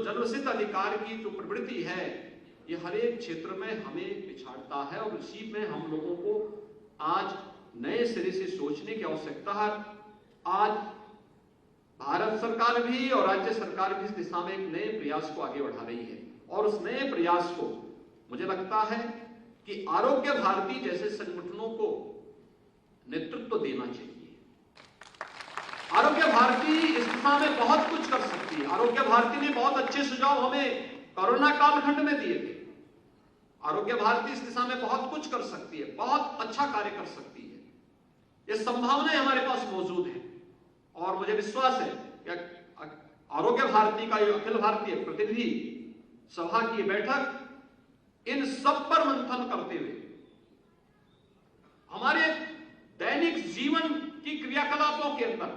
जन्मसिद्ध अधिकार की जो प्रवृत्ति है, ये हर एक क्षेत्र में हमें पिछाड़ता है, और इसी में हम लोगों को आज नए सिरे से सोचने की आवश्यकता है। आज भारत सरकार भी और राज्य सरकार भी इस दिशा में एक नए प्रयास को आगे बढ़ा रही है, और उस नए प्रयास को मुझे लगता है कि आरोग्य भारती जैसे संगठनों को नेतृत्व देना चाहिए। आरोग्य भारती इस दिशा में बहुत कुछ कर सकती है। आरोग्य भारती ने बहुत अच्छे सुझाव हमें कोरोना कालखंड में दिए थे। आरोग्य भारती इस दिशा में बहुत कुछ कर सकती है, बहुत अच्छा कार्य कर सकती है। ये संभावनाएं हमारे पास मौजूद है, और मुझे विश्वास है कि आरोग्य भारती का ये अखिल भारतीय प्रतिनिधि सभा की बैठक इन सब पर मंथन करते हुए हमारे दैनिक जीवन की क्रियाकलापों के अंदर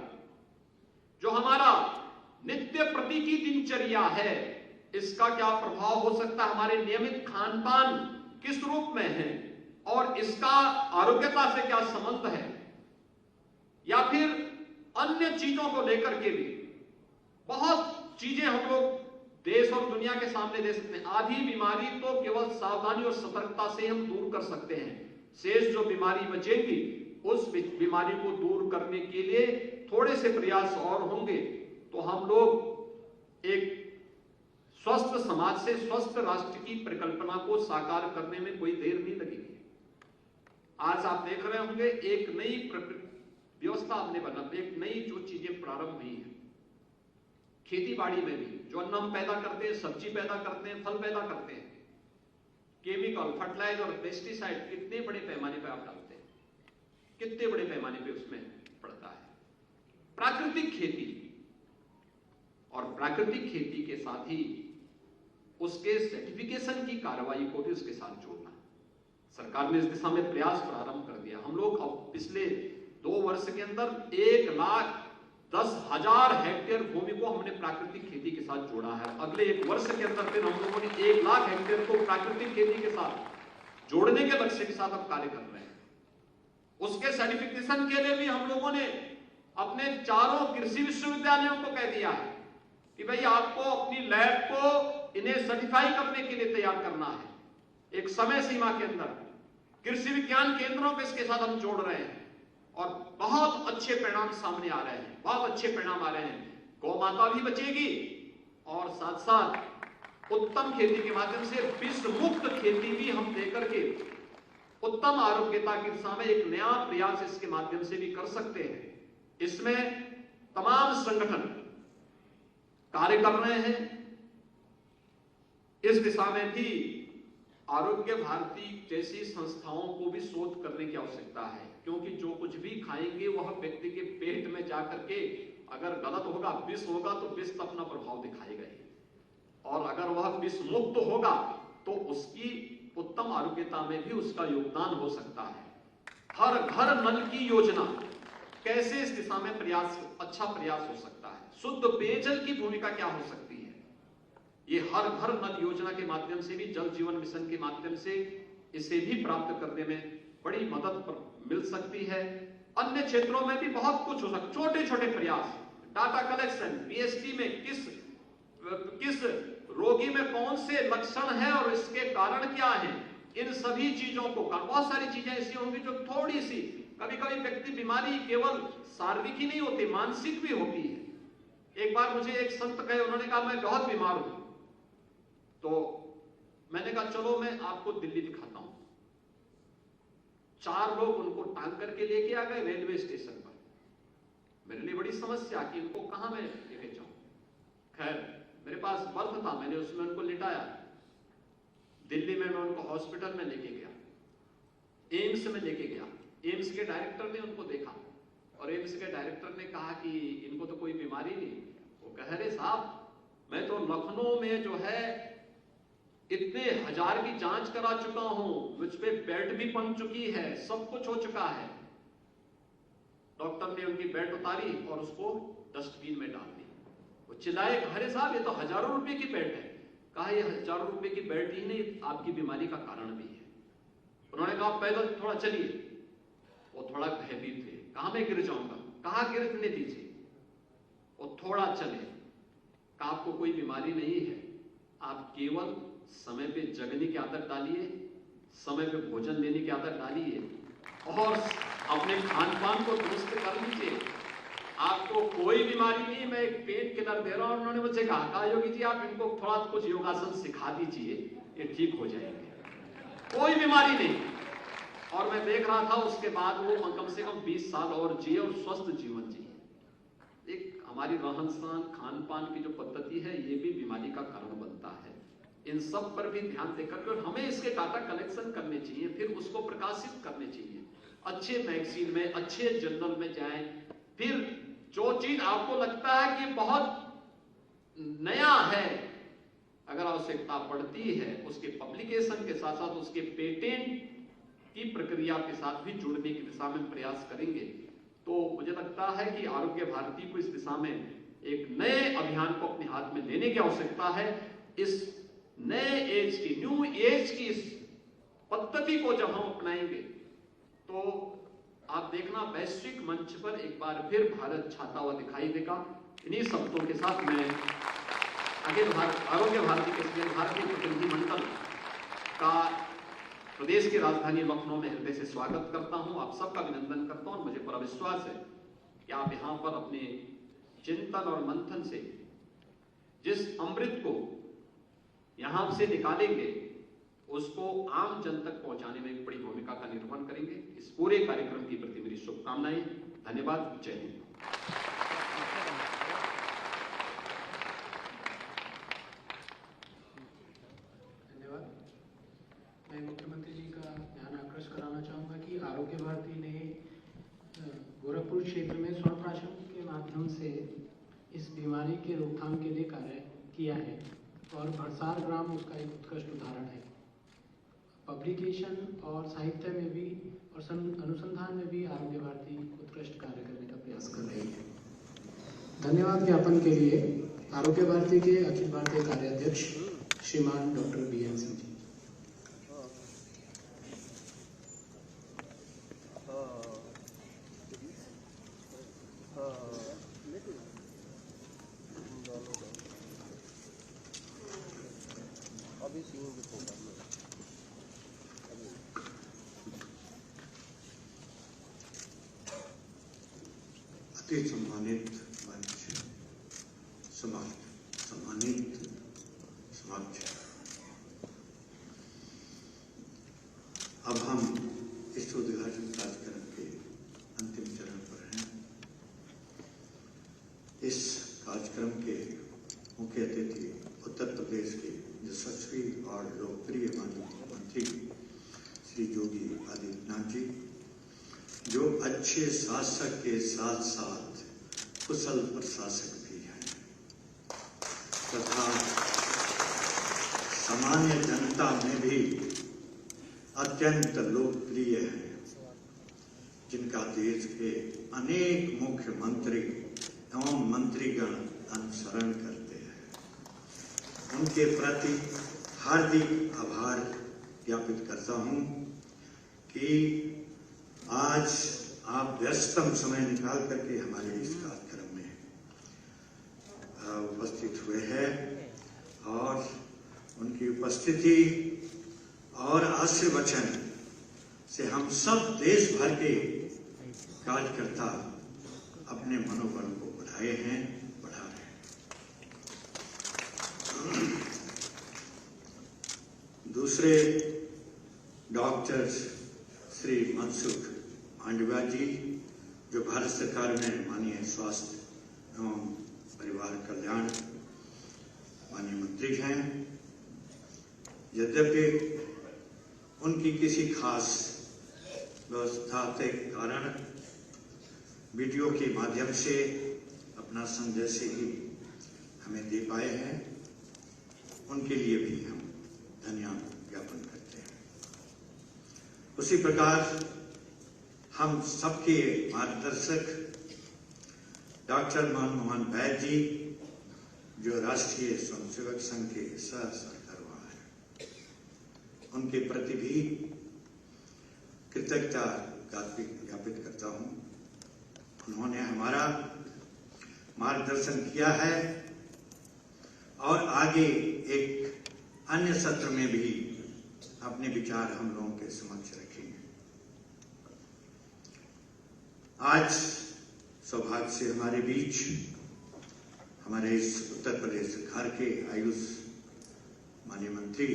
जो हमारा नित्य प्रति की दिनचर्या है, इसका क्या प्रभाव हो सकता है, हमारे नियमित खान पान किस रूप में है, और इसका आरोग्यता से क्या संबंध है, या फिर अन्य चीजों को लेकर के भी बहुत चीजें हम लोग देश और दुनिया के सामने दे सकते हैं। आधी बीमारी तो केवल सावधानी और सतर्कता से हम दूर कर सकते हैं। शेष जो बीमारी बचेगी उस बीमारी को दूर करने के लिए थोड़े से प्रयास और होंगे तो हम लोग एक स्वस्थ समाज से स्वस्थ राष्ट्र की परिकल्पना को साकार करने में कोई देर नहीं लगेगी। आज आप देख रहे होंगे एक नई व्यवस्था हमने बना, एक नई जो चीजें प्रारंभ हुई है खेती बाड़ी में भी, जो अन्न हम पैदा करते हैं, सब्जी पैदा करते हैं, फल पैदा करते हैं, केमिकल फर्टिलाइजर और पेस्टिसाइड कितने बड़े पैमाने पर आप डालते हैं, कितने बड़े पैमाने पे उसमें पड़ता है। प्राकृतिक खेती, और प्राकृतिक खेती के साथ ही उसके सर्टिफिकेशन की कार्रवाई को भी उसके साथ जोड़ना। सरकार ने इस दिशा में प्रयास प्रारंभ कर दिया। हम लोग अब पिछले 2 वर्ष के अंदर 1,10,000 हेक्टेयर भूमि को हमने प्राकृतिक खेती के साथ जोड़ा है। अगले 1 वर्ष के अंदर फिर हम लोगों ने 1 लाख हेक्टेयर को प्राकृतिक खेती के साथ जोड़ने के लक्ष्य के साथ अब कार्य कर रहे हैं। उसके सर्टिफिकेशन के लिए भी हम लोगों ने अपने 4 कृषि विश्वविद्यालयों को कह दिया है कि भाई आपको अपनी लैब को इन्हें सर्टिफाई करने के लिए तैयार करना है। एक समय सीमा के अंदर कृषि विज्ञान केंद्रों को इसके साथ हम जोड़ रहे हैं, और बहुत अच्छे परिणाम सामने आ रहे हैं, बहुत अच्छे परिणाम आ रहे हैं। गौ माता भी बचेगी, और साथ साथ उत्तम खेती के माध्यम से विष मुक्त खेती भी हम देकर के उत्तम आरोग्यता की दिशा में एक नया प्रयास इसके माध्यम से भी कर सकते हैं। इसमें तमाम संगठन कार्य कर रहे हैं। इस दिशा में भी आरोग्य भारती जैसी संस्थाओं को भी शोध करने की आवश्यकता है, क्योंकि जो कुछ भी खाएंगे वह व्यक्ति के पेट में जाकर के अगर गलत होगा, विष होगा, तो विष तो अपना प्रभाव दिखाएगा ही, और अगर वह विष मुक्त होगा तो उसकी उत्तम आरोग्यता में भी उसका योगदान हो सकता है। हर घर नल की योजना कैसे इस दिशा में अच्छा प्रयास हो सकता है। शुद्ध पेयजल की भूमिका क्या हो सकती है, ये हर घर नल योजना के माध्यम से भी, जल जीवन मिशन के माध्यम से इसे भी प्राप्त करने में बड़ी मदद मिल सकती है। अन्य क्षेत्रों में भी बहुत कुछ हो सकता, छोटे छोटे प्रयास, डाटा कलेक्शन, पीएचडी में किस रोगी में कौन से लक्षण है और इसके कारण क्या है, इन सभी चीजों को, बहुत सारी चीजें ऐसी होंगी जो थोड़ी सी, कभी कभी व्यक्ति बीमारी केवल शारीरिक ही नहीं होती, मानसिक भी होती है। एक बार मुझे एक संत कहे, उन्होंने कहा मैं बहुत बीमार हूं, तो मैंने कहा चलो मैं आपको दिल्ली दिखाता हूं। 4 लोग उनको टांग करके लेके आ गए रेलवे स्टेशन पर। मेरे लिए बड़ी समस्या कि इनको कहां मैं लेके जाऊं। खैर मेरे पास बर्थ था, मैंने उसमें उनको लिटाया। दिल्ली में मैं उनको हॉस्पिटल में लेके गया, एम्स में लेके गया। एम्स के डायरेक्टर ने उनको देखा और एम्स के डायरेक्टर ने कहा कि इनको तो कोई बीमारी नहीं। वो कह रहे साहब मैं तो लखनऊ में जो है इतने हजार की जांच करा चुका हूं, मुझ पे बेड भी बन चुकी है, सब कुछ हो चुका है। डॉक्टर ने उनकी बेड उतारी और उसको डस्टबिन में डाल दी। वो चिल्लाए, अरे साहब ये तो हजारों रुपए की बेड है। कहा ये हजारों रुपए की बेड ही नहीं, आपकी बीमारी का कारण भी है। उन्होंने कहा पैदल थोड़ा चलिए। वो थोड़ा भयभीत थे, कहा मैं गिर जाऊंगा। कहा गिरने दीजिए। वो थोड़ा चले, कहा आपको कोई बीमारी नहीं है, आप केवल समय पे जगने की आदत डालिए, समय पे भोजन लेने की आदत डालिए और अपने खान पान को दुरुस्त कर लीजिए, आपको कोई बीमारी नहीं। मैं एक पेन किलर दे रहा हूं। उन्होंने मुझे कहा योगी जी आप इनको थोड़ा कुछ योगासन सिखा दीजिए, ये ठीक हो जाएंगे, कोई बीमारी नहीं। और मैं देख रहा था उसके बाद वो कम से कम 20 साल और जिए और स्वस्थ जीवन जिए। एक हमारी रहन सहन खान पान की जो पद्धति है ये भी बीमारी का कारण बनता है। इन सब पर भी ध्यान देकर हमें इसके डाटा कलेक्शन करने चाहिए, फिर उसको प्रकाशित करने चाहिए, अच्छे मैगजीन में, अच्छे जर्नल में जाएं। फिर जो चीज आपको लगता है कि बहुत नया है, अगर आवश्यकता पड़ती है उसके पब्लिकेशन के साथ साथ उसके पेटेंट की प्रक्रिया के साथ भी जुड़ने की दिशा में प्रयास करेंगे। तो मुझे लगता है कि आरोग्य भारती को इस दिशा में एक नए अभियान को अपने हाथ में लेने की आवश्यकता है। इस नए एज की, न्यू एज की इस पद्धति को जब हम अपनाएंगे तो आप देखना वैश्विक मंच पर एक बार फिर भारत छाता हुआ दिखाई देगा। इन्हीं शब्दों के साथ मैं आरोग्य भारती के भारतीय प्रतिनिधिमंडल का प्रदेश की राजधानी लखनऊ में हृदय से स्वागत करता हूं, आप सबका अभिनंदन करता हूं। और मुझे पूरा विश्वास है कि आप यहां पर अपने चिंतन और मंथन से जिस अमृत को यहां से निकालेंगे उसको आम जन तक पहुंचाने में एक बड़ी भूमिका का निर्वहन करेंगे। इस पूरे कार्यक्रम की प्रति मेरी शुभकामनाएं। धन्यवाद। जय हिंद। धन्यवाद। मैं मुख्यमंत्री जी का ध्यान आकर्षित कराना चाहूँगा कि आरोग्य भारती ने गोरखपुर क्षेत्र में स्वर्ण के माध्यम से इस बीमारी के रोकथाम के लिए कार्य किया है और भरसार ग्राम उसका एक उत्कृष्ट उदाहरण है। पब्लिकेशन और साहित्य में भी और अनुसंधान में भी आरोग्य भारती उत्कृष्ट कार्य करने का प्रयास कर रही है। धन्यवाद ज्ञापन के लिए आरोग्य भारती के अखिल भारतीय कार्याध्यक्ष श्रीमान डॉक्टर BN सिंह जी। अति सम्मानित मंच, सम्मानित समाज, अब हम इस उद्घाटन कार्यक्रम के अंतिम चरण पर हैं। इस कार्यक्रम के मुख्य अतिथि उत्तर प्रदेश के यशस्वी और लोकप्रिय मंत्री श्री योगी आदित्यनाथ जी, जो अच्छे शासक के साथ साथ कुशल प्रशासक भी हैं तथा सामान्य जनता में भी अत्यंत लोकप्रिय हैं, जिनका देश के अनेक मुख्यमंत्री एवं मंत्रीगण अनुसरण करते हैं। उनके प्रति हार्दिक आभार ज्ञापित करता हूं कि आज आप व्यस्तम समय निकाल करके हमारे इस कार्यक्रम में उपस्थित हुए हैं और उनकी उपस्थिति और आशीर्वचन से हम सब देश भर के कार्यकर्ता अपने मनोबल को बढ़ा रहे हैं। दूसरे डॉक्टर श्री मनसुख मांडविया जी, जो भारत सरकार में माननीय स्वास्थ्य एवं परिवार कल्याण माननीय मंत्री हैं, यद्यपि उनकी किसी खास व्यवस्था के कारण वीडियो के माध्यम से अपना संदेश ही हमें दे पाए हैं, उनके लिए भी हम धन्यवाद ज्ञापन करते हैं। उसी प्रकार हम सबके मार्गदर्शक डॉक्टर मनमोहन वैद्य जी, जो राष्ट्रीय स्वयंसेवक संघ के सह सरकारवाह हैं, उनके प्रति भी कृतज्ञता ज्ञापित करता हूं। उन्होंने हमारा मार्गदर्शन किया है और आगे एक अन्य सत्र में भी अपने विचार हम लोगों के समक्ष रखेंगे। आज सौभाग्य से हमारे बीच हमारे इस उत्तर प्रदेश सरकार के आयुष माननीय मंत्री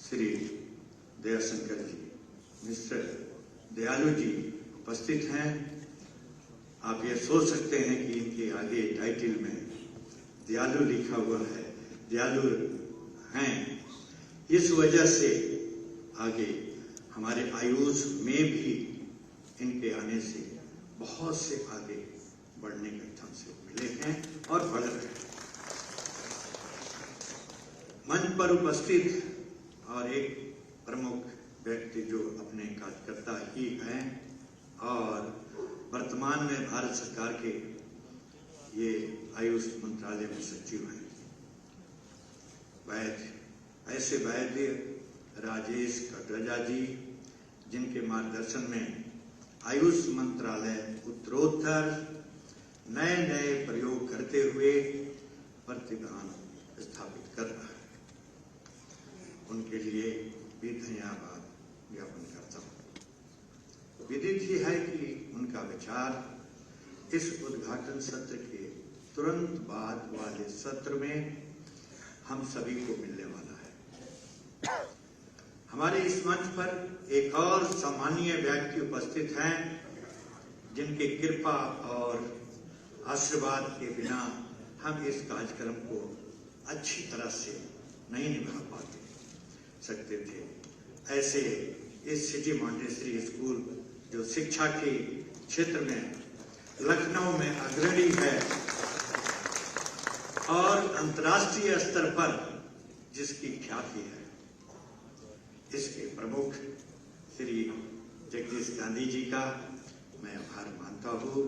श्री दयाशंकर जी, मिस्टर दयालु जी उपस्थित हैं। आप ये सोच सकते हैं कि इनके आगे टाइटल में दयालु लिखा हुआ है, दयालु हैं, इस वजह से आगे हमारे आयुष में भी इनके आने से बहुत से आगे बढ़ने के हमसे मिले हैं और बढ़ रहे हैं। मंच पर उपस्थित और एक प्रमुख व्यक्ति जो अपने कार्यकर्ता ही हैं और वर्तमान में भारत सरकार के ये आयुष मंत्रालय में सचिव हैं, वैद्य, ऐसे वैद्य राजेश कोटेचा जी, जिनके मार्गदर्शन में आयुष मंत्रालय उत्तरोत्तर नए नए प्रयोग करते हुए प्रतिभान स्थापित कर रहा है, उनके लिए भी धन्यवाद ज्ञापन करता हूं। विदित ही है कि उनका विचार इस उद्घाटन सत्र के तुरंत बाद वाले सत्र में हम सभी को मिलने वाला है। हमारे इस मंच पर एक और सामान्य व्यक्ति उपस्थित हैं, जिनके कृपा और आशीर्वाद के बिना हम इस कार्यक्रम को अच्छी तरह से नहीं निभा पाते सकते थे। ऐसे इस सिटी मॉन्टेसरी स्कूल, जो शिक्षा के क्षेत्र में लखनऊ में अग्रणी है और अंतर्राष्ट्रीय स्तर पर जिसकी ख्याति है, इसके प्रमुख श्री जगदीश गांधी जी का मैं आभार मानता हूँ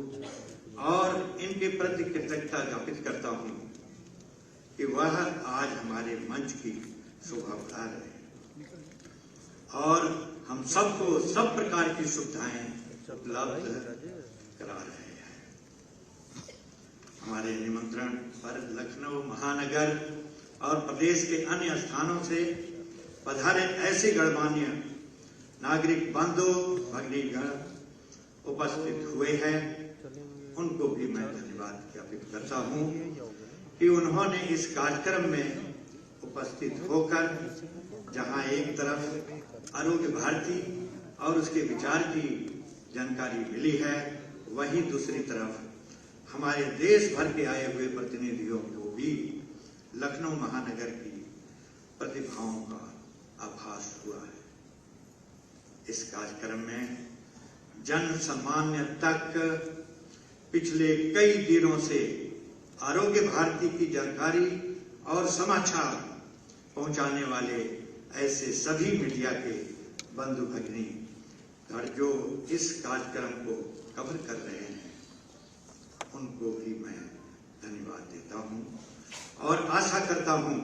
और इनके प्रति कृतज्ञता ज्ञापित करता हूँ कि वह आज हमारे मंच की शोभा बढ़ा रहे हैं और हम सबको सब प्रकार की सुविधाएं उपलब्ध करा रहे हैं। हमारे निमंत्रण पर लखनऊ महानगर और प्रदेश के अन्य स्थानों से पधारे ऐसे गणमान्य नागरिक बंधु भगिनीगण उपस्थित हुए हैं, उनको भी मैं धन्यवाद ज्ञापित करता हूं कि उन्होंने इस कार्यक्रम में उपस्थित होकर जहां एक तरफ आरोग्य भारती और उसके विचार की जानकारी मिली है, वहीं दूसरी तरफ हमारे देश भर के आए हुए प्रतिनिधियों को भी लखनऊ महानगर की प्रतिभाओं का आभास हुआ है। इस कार्यक्रम में जन सामान्य तक पिछले कई दिनों से आरोग्य भारती की जानकारी और समाचार पहुंचाने वाले ऐसे सभी मीडिया के बंधु भगिनी जो इस कार्यक्रम को कवर कर रहे हैं, उनको भी मैं धन्यवाद देता हूं और आशा करता हूं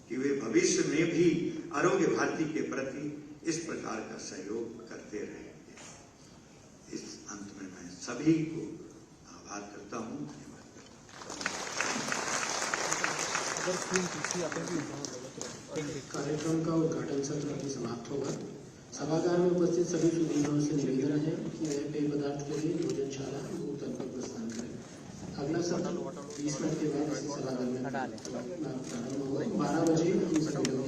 कि वे भविष्य में भी आरोग्य भारती के प्रति इस प्रकार का सहयोग करते रहेंगे। इस अंत में मैं सभी को आभार करता हूं, धन्यवाद करता हूं। कार्यक्रम का उद्घाटन सत्र अभी समाप्त होगा। सभागार में उपस्थित सभी सुधीरों से निवेदन है कि वह पेय पदार्थ के लिए भोजनशाला भूतल पर प्रस्थान करें। अगला सत्र 20 मिनट के बाद इसी सभागार में प्रारंभ होगा। 12 बजे हम सभी लोग